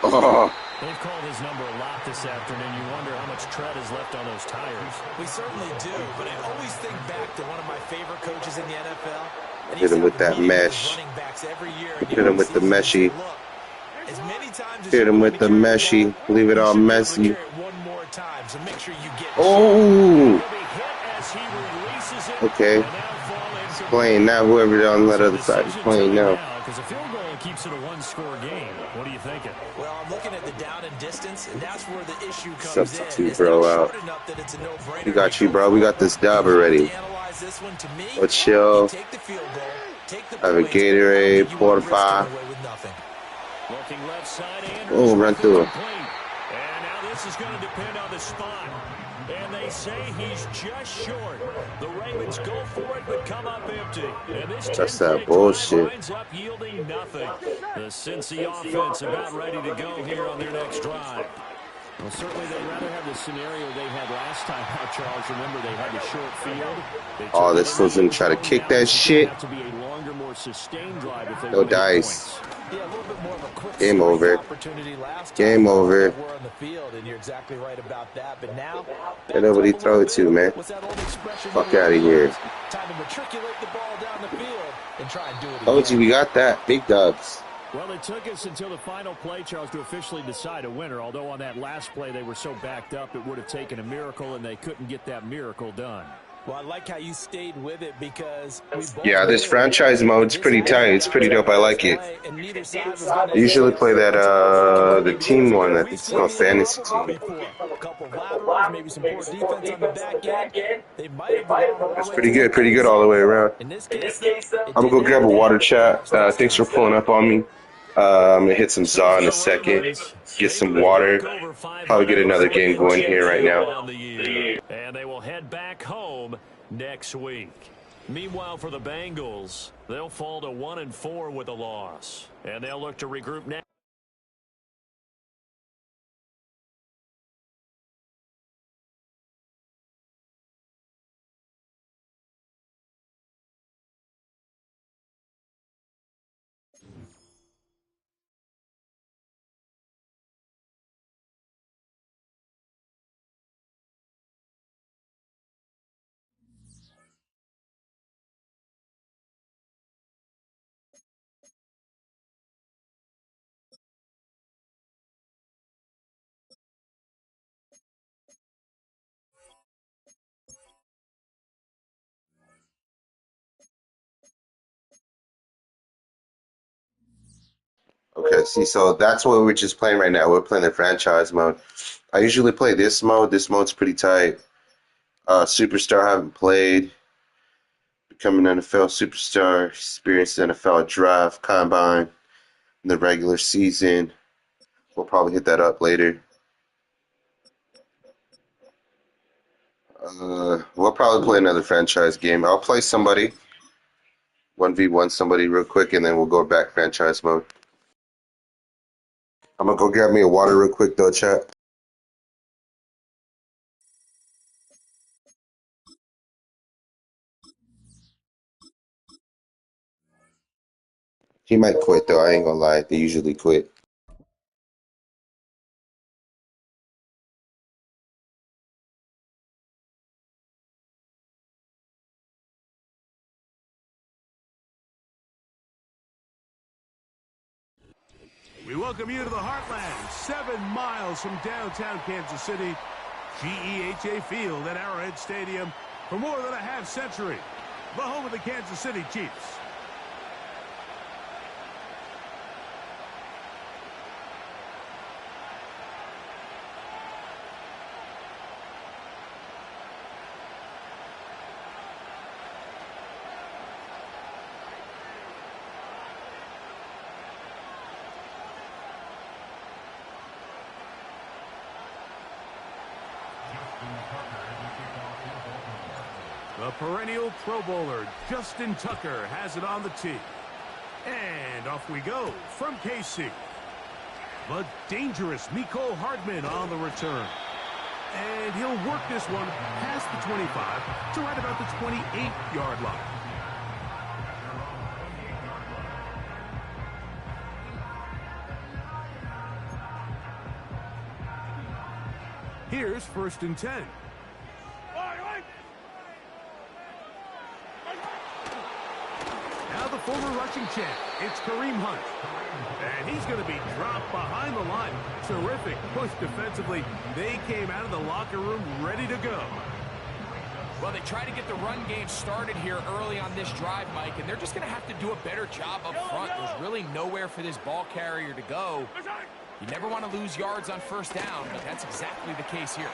S1: Oh.
S3: They've called his number a lot this afternoon. You wonder how much tread is left on those tires.
S6: We certainly do, but I always think back to one of my favorite coaches in the NFL. And
S1: Hit him with that mesh. Hit him with the meshy. Hit him with the meshy. Leave it all messy. Oh! Okay. It's playing now. Whoever on that other side is playing now.
S3: Because a field goal keeps it a one-score game. What are you thinking?
S6: Well, I'm looking at the down and distance, and that's where the issue comes
S1: Substitute, bro, out. We got you, bro. We got this dub already. Let's chill. Have a Gatorade, Fortify. Oh, run through it.
S3: And now this is going to depend on the spot. And they say he's just short. The Ravens go for it, but come up empty. And this
S1: That's that bullshit.
S3: winds up yielding nothing. The Cincy offense about ready to go here on their next drive. Well, certainly they'd rather have the scenario they had last time out, Charles. Remember, they had the short field.
S1: Oh, this fool's gonna try to kick that shit.
S3: To be a longer, more sustained drive if they
S1: No dice. Game over. Game over. And nobody throw it to, man. Fuck out of here. Told you we got that. Big dubs.
S3: Well, it took us until the final play, Charles, to officially decide a winner. Although on that last play they were so backed up, it would have taken a miracle, and they couldn't get that miracle done.
S6: Well, I like how you stayed with it because
S1: yeah, this franchise mode's pretty tight. It's pretty dope. I like it. I usually play that the team one. I think it's called Fantasy Team. That's pretty good. Pretty good all the way around. I'm gonna go grab a water, chat. Thanks for pulling up on me. I'm gonna hit some Zaw in a second. Get some water. Probably get another game going here right now.
S3: And they will head back home next week. Meanwhile, for the Bengals, they'll fall to 1-4 with a loss. And they'll look to regroup next.
S1: Okay, see, so that's what we're just playing right now. We're playing the franchise mode. I usually play this mode. This mode's pretty tight. Superstar haven't played. Become an NFL superstar. Experience the NFL draft, combine, in the regular season. We'll probably hit that up later. We'll probably play another franchise game. I'll play somebody, 1v1 somebody real quick, and then we'll go back franchise mode. I'm gonna go grab me a water real quick though, chat. He might quit though, I ain't gonna lie. They usually quit.
S8: We welcome you to the Heartland, 7 miles from downtown Kansas City. GEHA Field at Arrowhead Stadium for more than a half-century. The home of the Kansas City Chiefs. The perennial Pro Bowler, Justin Tucker, has it on the tee. And off we go from KC. The dangerous Mecole Hardman on the return. And he'll work this one past the 25 to right about the 28-yard line. Here's 1st and 10. Now the former rushing champ, it's Kareem Hunt. And he's going to be dropped behind the line. Terrific push defensively. They came out of the locker room ready to go.
S9: Well, they try to get the run game started here early on this drive, Mike, and they're just going to have to do a better job up front. There's really nowhere for this ball carrier to go. You never want to lose yards on 1st down, but that's exactly the case here.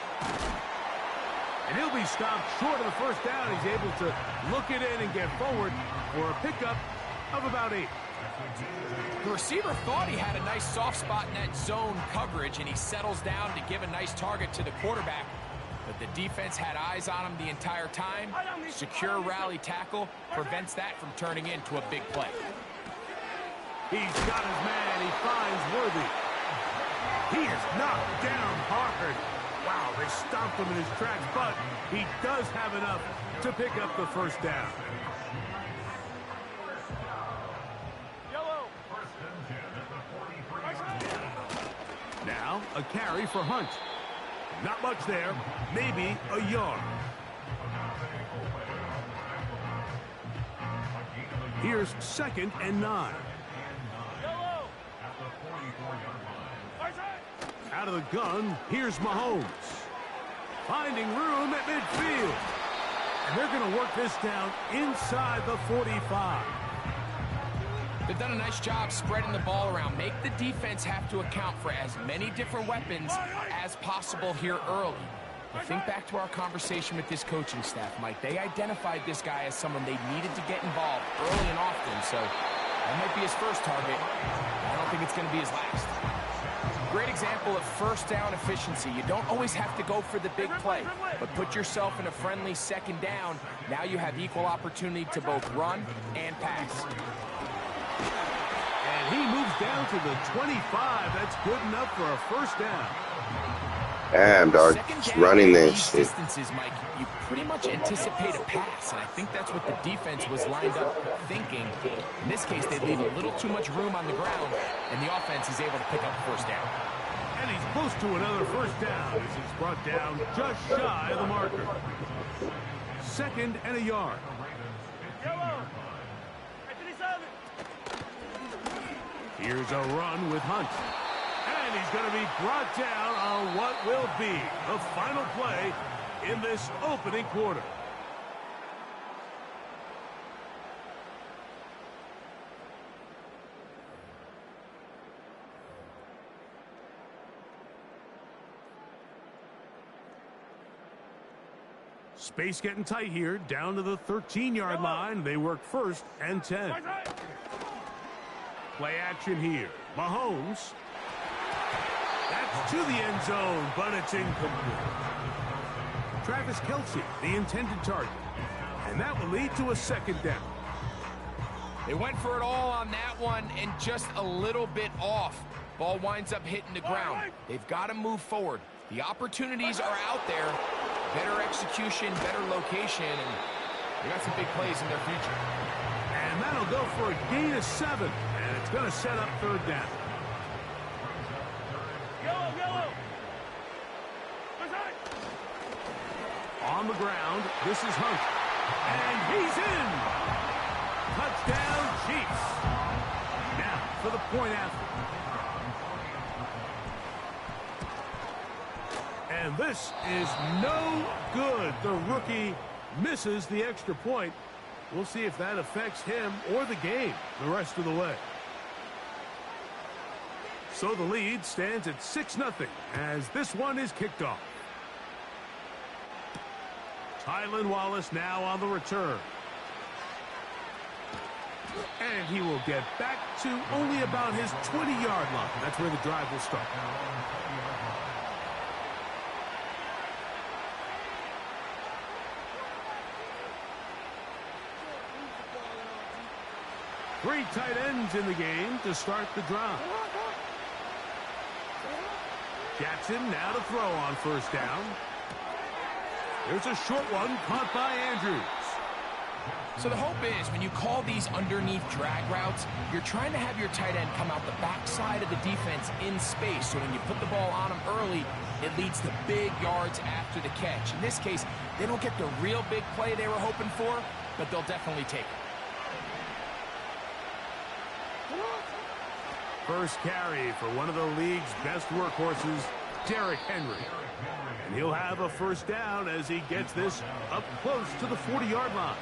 S8: And he'll be stopped short of the 1st down. He's able to look it in and get forward for a pickup of about 8.
S9: The receiver thought he had a nice soft spot in that zone coverage, and he settles down to give a nice target to the quarterback. But the defense had eyes on him the entire time. Secure rally tackle prevents that from turning into a big play.
S8: He's got his man. He finds Worthy. He is knocked down hard. Wow, they stomped him in his tracks, but he does have enough to pick up the 1st down. Now, a carry for Hunt. Not much there, maybe a yard. Here's 2nd and 9. Out of the gun, here's Mahomes. Finding room at midfield. And they're going to work this down inside the 45.
S9: They've done a nice job spreading the ball around. Make the defense have to account for as many different weapons as possible here early. I think back to our conversation with this coaching staff, Mike. They identified this guy as someone they needed to get involved early and often, so that might be his first target. I don't think it's going to be his last. Great example of 1st down efficiency. You don't always have to go for the big play, but put yourself in a friendly 2nd down. Now you have equal opportunity to both run and pass.
S8: And he moves down to the 25. That's good enough for a 1st down.
S1: Damn, dog. Just running this shit.
S9: Distances, Mike, you pretty much anticipate a pass, and I think that's what the defense was lined up thinking. In this case, they leave a little too much room on the ground, and the offense is able to pick up the 1st down.
S8: And he's close to another 1st down as he's brought down just shy of the marker. 2nd and a yard. Here's a run with Hunt. And he's going to be brought down on what will be the final play in this opening quarter. Space getting tight here, down to the 13-yard line. They work 1st and 10. Play action here. Mahomes. That's to the end zone, but it's incomplete. Travis Kelce, the intended target. And that will lead to a 2nd down.
S9: They went for it all on that one and just a little bit off. Ball winds up hitting the ground. They've got to move forward. The opportunities are out there. Better execution, better location, and they got some big plays in their future.
S8: And that'll go for a gain of 7, and it's going to set up 3rd down.
S5: Yellow.
S8: On the ground, this is Hunt. And he's in! Touchdown, Chiefs. Now for the point after. And this is no good. The rookie misses the extra point. We'll see if that affects him or the game the rest of the way. So the lead stands at 6-0 as this one is kicked off. Tylan Wallace now on the return. And he will get back to only about his 20-yard line. That's where the drive will start. Three tight ends in the game to start the drive. Jackson now to throw on 1st down. There's a short one caught by Andrews.
S9: So the hope is when you call these underneath drag routes, you're trying to have your tight end come out the backside of the defense in space. So when you put the ball on him early, it leads to big yards after the catch. In this case, they don't get the real big play they were hoping for, but they'll definitely take it.
S8: First carry for one of the league's best workhorses, Derrick Henry. And he'll have a 1st down as he gets this up close to the 40-yard line.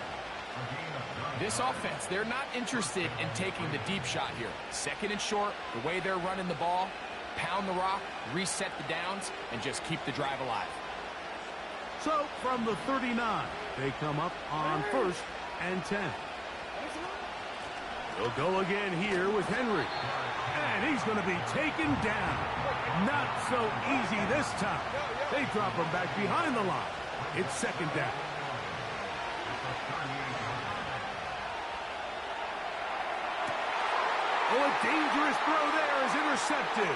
S9: This offense, they're not interested in taking the deep shot here. 2nd and short, the way they're running the ball, pound the rock, reset the downs, and just keep the drive alive.
S8: So from the 39, they come up on 1st and 10. They'll go again here with Henry. And he's going to be taken down. Not so easy this time. They drop him back behind the line. It's 2nd down. Oh, a dangerous throw there is intercepted.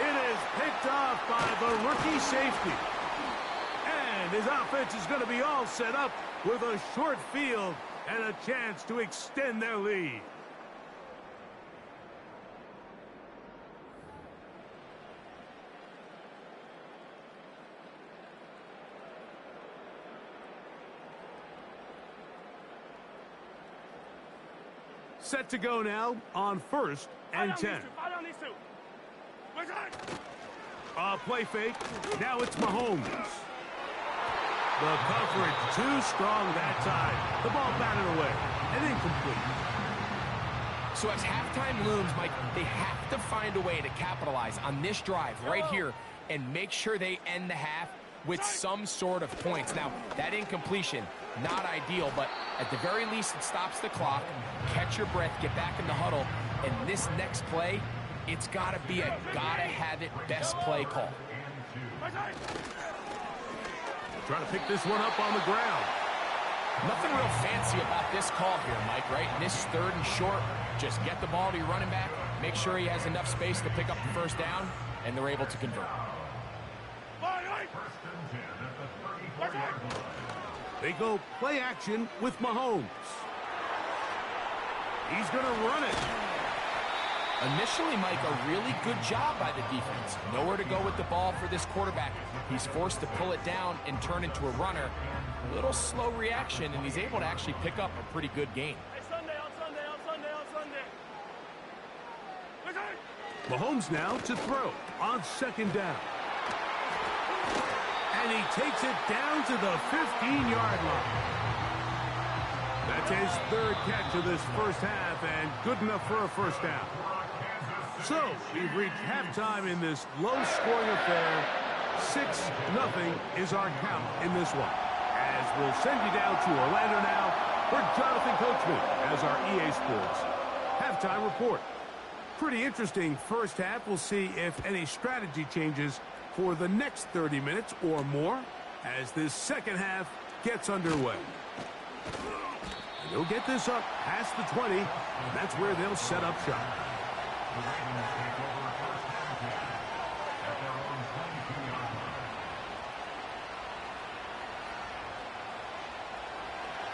S8: It is picked off by the rookie safety. And his offense is going to be all set up with a short field and a chance to extend their lead. Set to go now on 1st and 10. Play fake. Now it's Mahomes. The coverage too strong that time. The ball batted away and incomplete.
S9: So as halftime looms, Mike, they have to find a way to capitalize on this drive right here and make sure they end the half with some sort of points. Now, that incompletion, not ideal, but at the very least, it stops the clock. Catch your breath, get back in the huddle, and this next play, it's got to be a gotta-have-it best play call.
S8: Trying to pick this one up on the ground.
S9: Nothing real fancy about this call here, Mike, right? In this 3rd and short, just get the ball to your running back, make sure he has enough space to pick up the 1st down, and they're able to convert.
S8: They go play action with Mahomes. He's going to run it.
S9: Initially, Mike, a really good job by the defense. Nowhere to go with the ball for this quarterback. He's forced to pull it down and turn into a runner. A little slow reaction, and he's able to actually pick up a pretty good gain.
S8: Mahomes now to throw on 2nd down. And he takes it down to the 15-yard line. That's his 3rd catch of this 1st half and good enough for a 1st down. So we've reached halftime in this low-scoring affair. 6-0 is our count in this one. we'll send you down to Orlando now for Jonathan Coachman as our EA Sports halftime report. Pretty interesting first half. We'll see if any strategy changes for the next 30 minutes or more as this second half gets underway. And they'll get this up past the 20, and that's where they'll set up shop.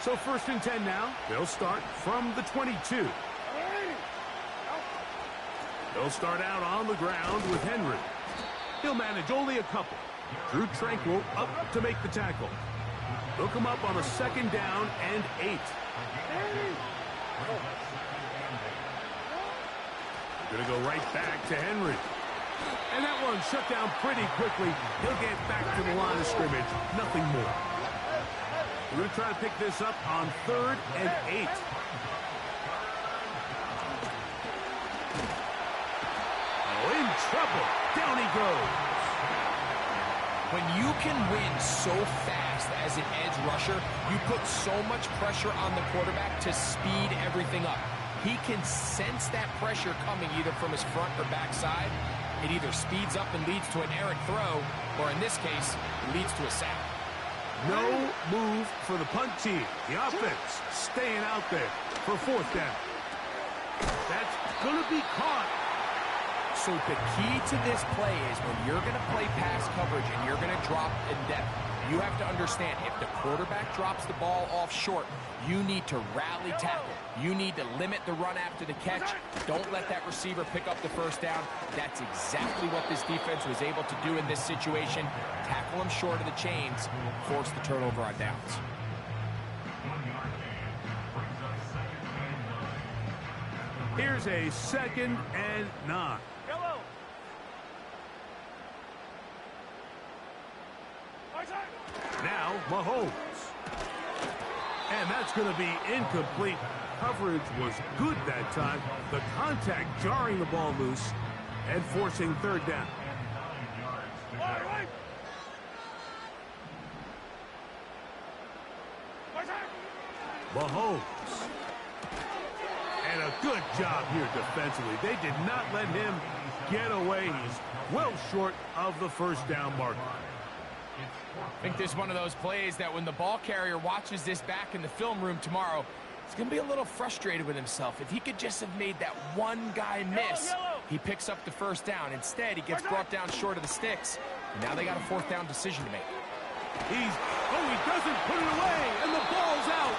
S8: So 1st and 10 now. They'll start from the 22. They'll start out on the ground with Henry. He'll manage only a couple. Drew Tranquil up to make the tackle. They'll come up on a 2nd down and 8. They're going to go right back to Henry. And that one shut down pretty quickly. He'll get back to the line of scrimmage. Nothing more. We're going to try to pick this up on 3rd and 8. Oh, in trouble. Down he goes.
S9: When you can win so fast as an edge rusher, you put so much pressure on the quarterback to speed everything up. He can sense that pressure coming either from his front or back side. It either speeds up and leads to an errant throw, or in this case, leads to a sack.
S8: No move for the punt team. The offense staying out there for 4th down. That's going to be caught.
S9: So the key to this play is when you're going to play pass coverage and you're going to drop in depth, you have to understand if the quarterback drops the ball off short, you need to rally tackle. You need to limit the run after the catch. Don't let that receiver pick up the 1st down. That's exactly what this defense was able to do in this situation. Tackle them short of the chains, force the turnover on downs.
S8: Here's a 2nd and 9. Now, Mahomes. And that's going to be incomplete. Coverage was good that time. The contact jarring the ball loose and forcing 3rd down. Mahomes. And a good job here defensively. They did not let him get away. He's well short of the 1st down marker.
S9: I think this is one of those plays that when the ball carrier watches this back in the film room tomorrow, he's going to be a little frustrated with himself. If he could just have made that one guy miss, he picks up the 1st down. Instead, he gets brought down short of the sticks. Now they got a 4th down decision to make.
S8: He doesn't put it away, and the ball's out.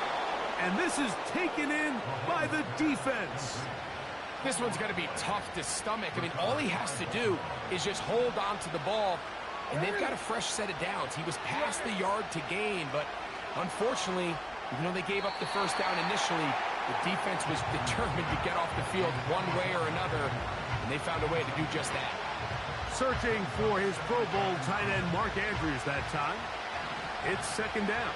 S8: And this is taken in by the defense.
S9: This one's going to be tough to stomach. I mean, all he has to do is just hold on to the ball, and they've got a fresh set of downs. He was past the yard to gain, but unfortunately, even though they gave up the 1st down initially, the defense was determined to get off the field one way or another, and they found a way to do just that.
S8: Searching for his Pro Bowl tight end Mark Andrews that time. It's 2nd down.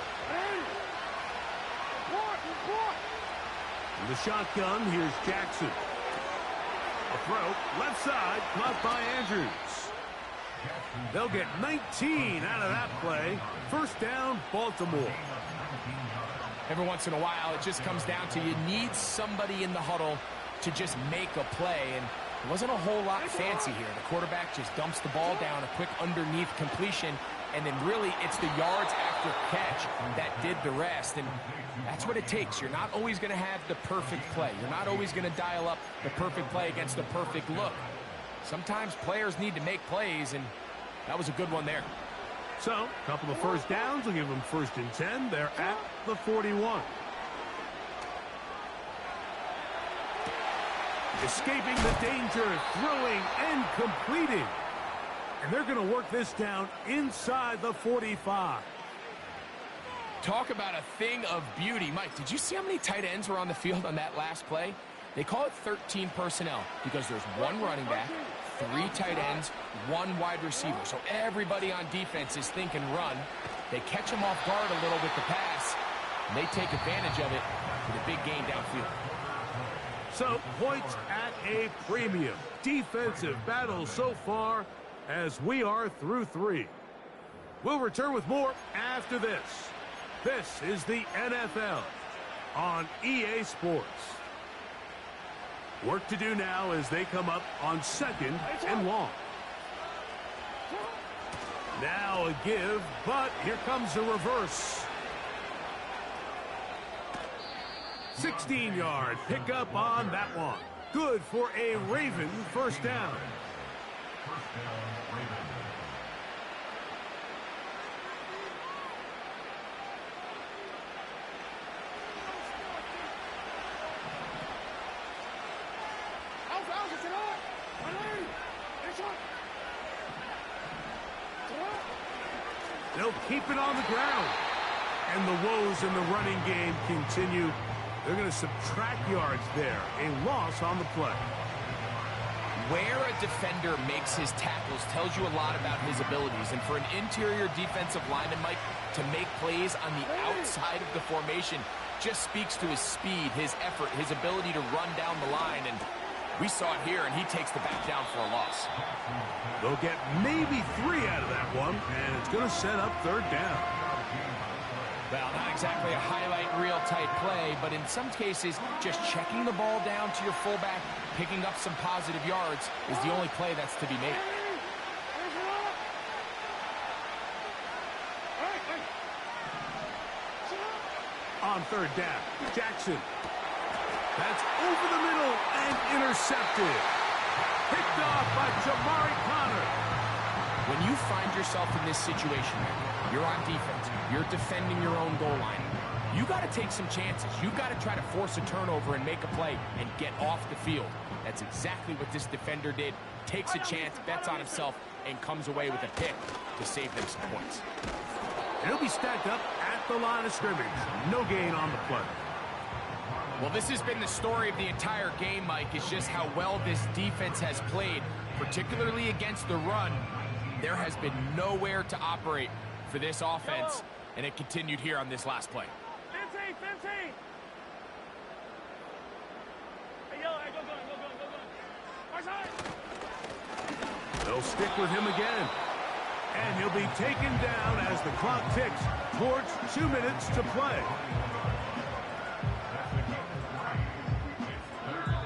S8: In the shotgun, here's Jackson. A throw, left side, caught by Andrews. They'll get 19 out of that play. 1st down, Baltimore.
S9: Every once in a while, it just comes down to you need somebody in the huddle to just make a play, and it wasn't a whole lot fancy here. The quarterback just dumps the ball down, a quick underneath completion, and then really it's the yards after catch that did the rest, and that's what it takes. You're not always going to have the perfect play. You're not always going to dial up the perfect play against the perfect look. Sometimes players need to make plays, and that was a good one there.
S8: So, a couple of 1st downs will give them 1st and 10. They're at the 41. Escaping the danger, throwing and completing. And they're going to work this down inside the 45.
S9: Talk about a thing of beauty. Mike, did you see how many tight ends were on the field on that last play? They call it 13 personnel because there's 1 running back, 3 tight ends, 1 wide receiver. So everybody on defense is thinking run. They catch them off guard a little with the pass, and they take advantage of it with a big gain downfield.
S8: So points at a premium. Defensive battle so far as we are through 3. We'll return with more after this. This is the NFL on EA Sports. Work to do now as they come up on 2nd and long. Now a give, but here comes a reverse. 16-yard pickup on that one. Good for a Raven first down. They'll keep it on the ground. And the woes in the running game continue. They're going to subtract yards there. A loss on the play.
S9: Where a defender makes his tackles tells you a lot about his abilities. And for an interior defensive lineman, Mike, to make plays on the outside of the formation just speaks to his speed, his effort, his ability to run down the line. And we saw it here, and he takes the back down for a loss.
S8: They'll get maybe 3 out of that one, and it's going to set up 3rd down.
S9: Well, not exactly a highlight reel type play, but in some cases, just checking the ball down to your fullback, picking up some positive yards is the only play that's to be made.
S8: On 3rd down, Jackson. That's over the middle and intercepted. Picked off by Jamari Connor.
S9: When you find yourself in this situation, you're on defense, you're defending your own goal line, you got to take some chances. You got to try to force a turnover and make a play and get off the field. That's exactly what this defender did. Takes a chance, bets on himself, and comes away with a pick to save them some points.
S8: He'll be stacked up at the line of scrimmage. No gain on the play.
S9: Well, this has been the story of the entire game, Mike, is just how well this defense has played, particularly against the run. There has been nowhere to operate for this offense, and it continued here on this last play.
S5: 15! Hey, yellow, hey, go.
S8: They'll stick with him again. And he'll be taken down as the clock ticks towards 2 minutes to play.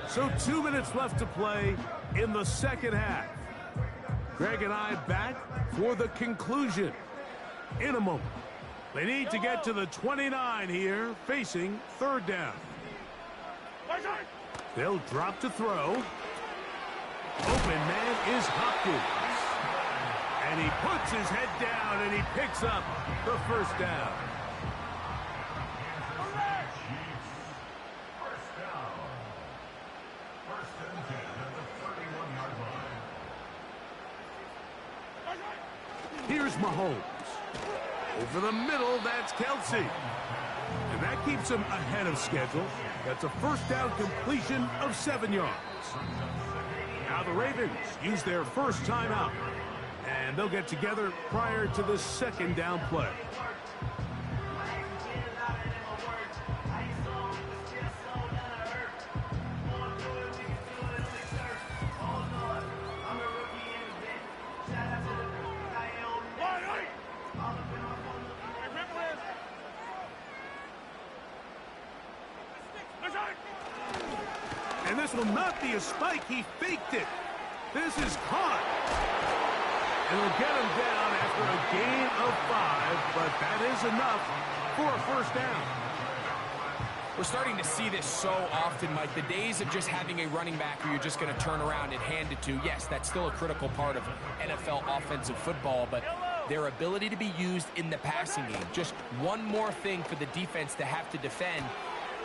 S8: So 2 minutes left to play in the second half. Greg and I back for the conclusion in a moment. They need to get to the 29 here, facing 3rd down. They'll drop to throw. Open man is Hopkins. And he puts his head down and he picks up the first down. Here's Mahomes. Over the middle, that's Kelsey. And that keeps him ahead of schedule. That's a first down completion of 7 yards. Now the Ravens use their first timeout. And they'll get together prior to the 2nd down play. And this will not be a spike. He faked it. This is caught. And will get him down after a gain of 5, but that is enough for a first down.
S9: We're starting to see this so often, Mike. The days of just having a running back who you're just going to turn around and hand it to, yes, that's still a critical part of NFL offensive football, but their ability to be used in the passing game, just one more thing for the defense to have to defend.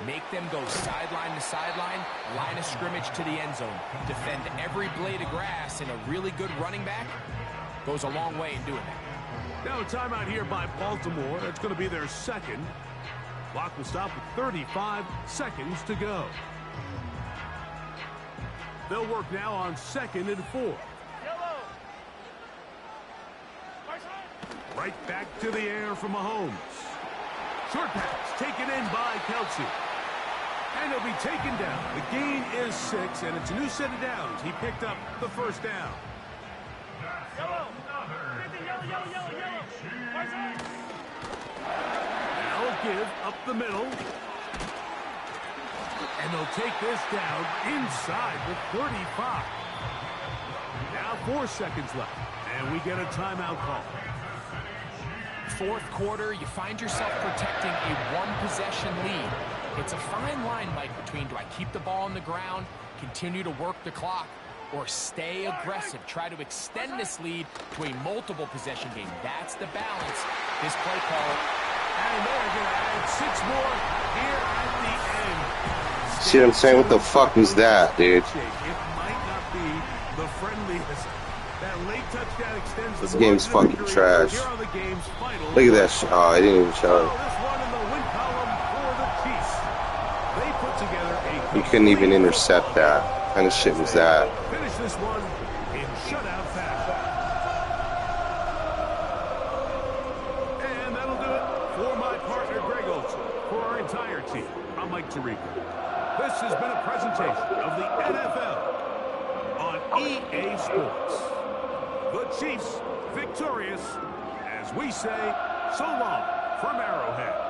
S9: Make them go sideline to sideline, line of scrimmage to the end zone. Defend every blade of grass, and a really good running back goes a long way in doing that.
S8: Now a timeout here by Baltimore. That's going to be their 2nd. Clock will stop with 35 seconds to go. They'll work now on 2nd and 4. Right back to the air from Mahomes. Short pass taken in by Kelsey. And he'll be taken down. The gain is 6, and it's a new set of downs. He picked up the first down. Now a give up the middle. And they'll take this down inside the 35. Now 4 seconds left. And we get a timeout call.
S9: Fourth quarter, you find yourself protecting a one-possession lead. It's a fine line, Mike, between do I keep the ball on the ground, continue to work the clock, or stay aggressive, try to extend this lead to a multiple-possession game. That's the balance this play call.
S8: And they're going to add 6 more here at the end.
S1: See what I'm saying? What the fuck was that, dude?
S8: It might not be the friendliest. That late touchdown extends
S1: This
S8: the
S1: game's
S8: margin of
S1: fucking
S8: victory.
S1: trash.
S8: Here are the game's final
S1: Look at that shit. Oh, I didn't even show it.
S8: this one in the win column for the Chiefs. They put together a
S1: You couldn't even intercept that. What kind of shit was that?
S8: finish this one in shutout fashion. And that'll do it for my partner, Greg Olson. For our entire team, I'm Mike Tirico. This has been a presentation of the NFL on EA Sports. The Chiefs victorious, as we say, so long from Arrowhead.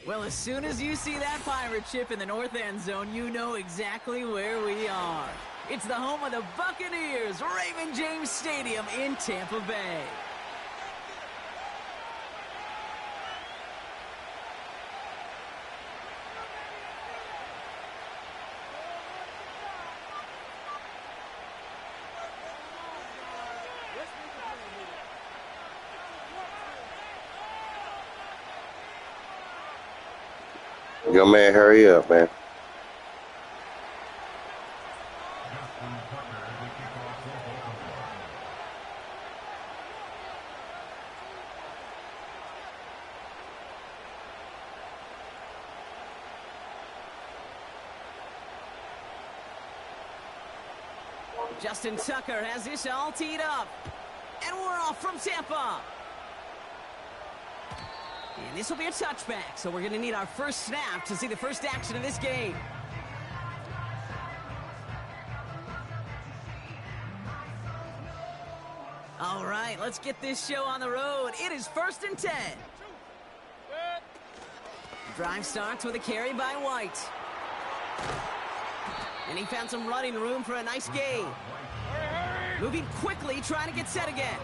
S10: Well, as soon as you see that pirate ship in the north end zone, you know exactly where we are. It's the home of the Buccaneers, Raymond James Stadium in Tampa Bay.
S1: Yo, man, hurry up, man.
S10: Justin Tucker has this all teed up. And we're off from Tampa. And this will be a touchback, so we're going to need our first snap to see the first action of this game. All right, let's get this show on the road. It is 1st and 10. Drive starts with a carry by White. And he found some running room for a nice gain. Moving quickly, trying to get set again.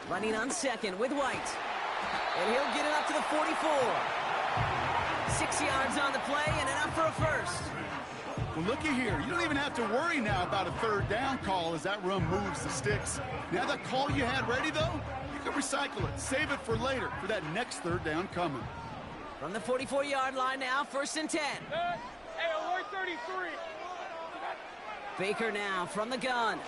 S10: Running on second with White. And he'll get it up to the 44. 6 yards on the play and enough for a first.
S11: Well, looky here. You don't even have to worry now about a third down call as that run moves the sticks. Now that call you had ready, though, you can recycle it. Save it for later for that next third down coming.
S10: From the 44-yard line now, 1st and 10.
S5: Hey, alert 33.
S10: Baker now from the gun.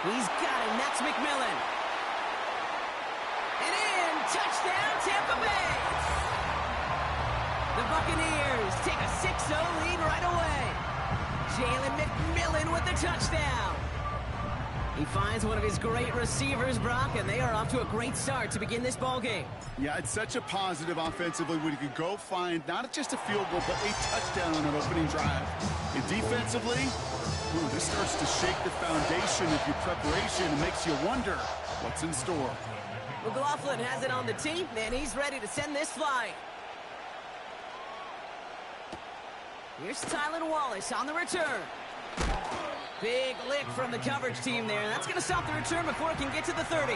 S10: He's got it. That's McMillan. And in. Touchdown, Tampa Bay. The Buccaneers take a 6-0 lead right away. Jalen McMillan with the touchdown. He finds one of his great receivers, Brock, and they are off to a great start to begin this ball game.
S11: Yeah, it's such a positive offensively when you can go find not just a field goal, but a touchdown on an opening drive. And defensively, this starts to shake the foundation of your preparation and makes you wonder what's in store.
S10: McLaughlin has it on the tee, and he's ready to send this flying. Here's Tylan Wallace on the return. Big lick from the coverage team there. That's going to stop the return before it can get to the 30.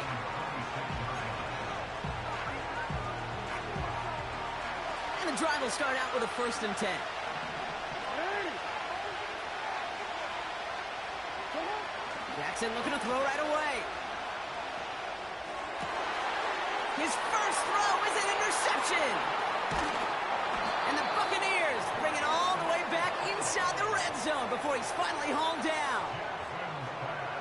S10: And the drive will start out with a 1st and 10. Jackson looking to throw right away. His first throw is an interception. And the Buccaneers bring it all the way back inside the red zone before he's finally hauled down.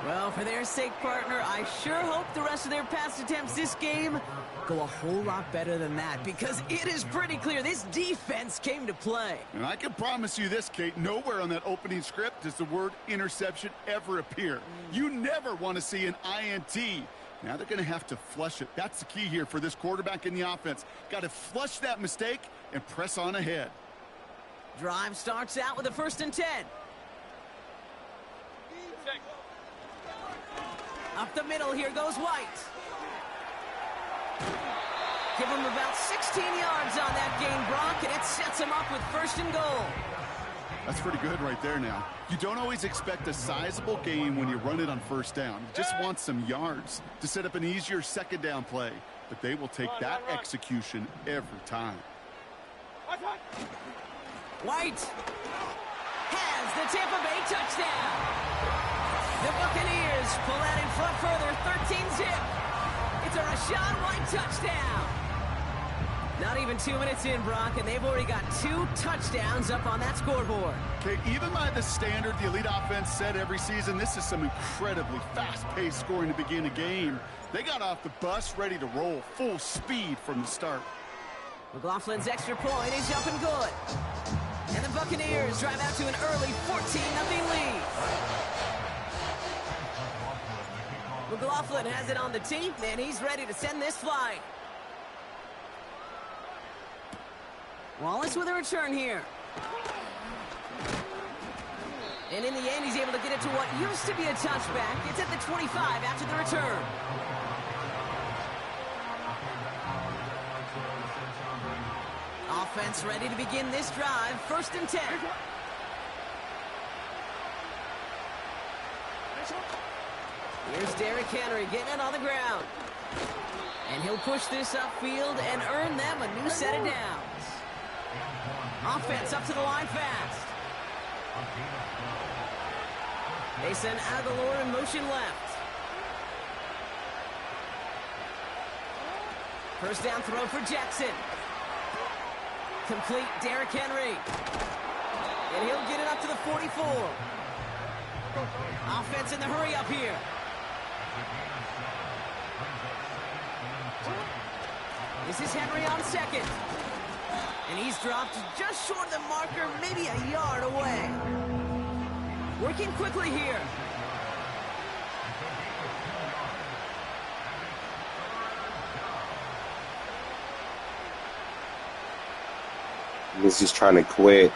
S10: Well, for their sake, partner, I sure hope the rest of their pass attempts this game go a whole lot better than that, because it is pretty clear this defense came to play.
S11: And I can promise you this, Kate, nowhere on that opening script does the word interception ever appear. You never want to see an INT. Now they're going to have to flush it. That's the key here for this quarterback in the offense. Got to flush that mistake and press on ahead.
S10: Drive starts out with a 1st and 10. Up the middle, here goes White. Give him about 16 yards on that gain, Brock, and it sets him up with 1st and goal.
S11: That's pretty good right there now. You don't always expect a sizable gain when you run it on 1st down. You just want some yards to set up an easier 2nd down play. But they will take that execution every time.
S10: White has the Tampa Bay touchdown. The Buccaneers pull out in front further, 13-zip. It's a Rachaad White touchdown. Not even 2 minutes in, Brock, and they've already got 2 touchdowns up on that scoreboard.
S11: Okay, even by the standard the elite offense set every season, this is some incredibly fast-paced scoring to begin a game. They got off the bus ready to roll, full speed from the start.
S10: McLaughlin's extra point is up and good. And the Buccaneers drive out to an early 14-0 lead. McLaughlin has it on the tee, and he's ready to send this flying. Wallace with a return here. And in the end, he's able to get it to what used to be a touchback. It's at the 25 after the return. Offense ready to begin this drive. 1st and 10. Here's Derrick Henry getting it on the ground. And he'll push this upfield and earn them a new set of downs. Offense up to the line fast. They send Aguilar in motion left. 1st down throw for Jackson. Complete, Derrick Henry. And he'll get it up to the 44. Offense in the hurry up here. This is Henry on 2nd. And he's dropped just short of the marker, maybe a yard away. Working quickly here.
S1: He's just trying to quit.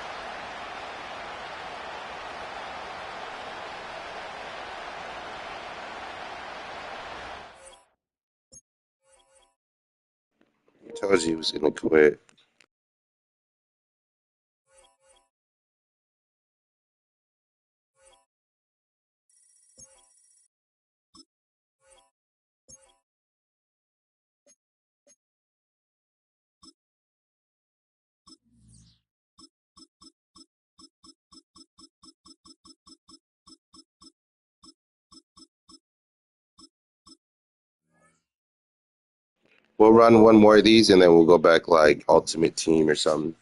S1: He told you he was going to quit. We'll run one more of these, and then we'll go back like Ultimate Team or something.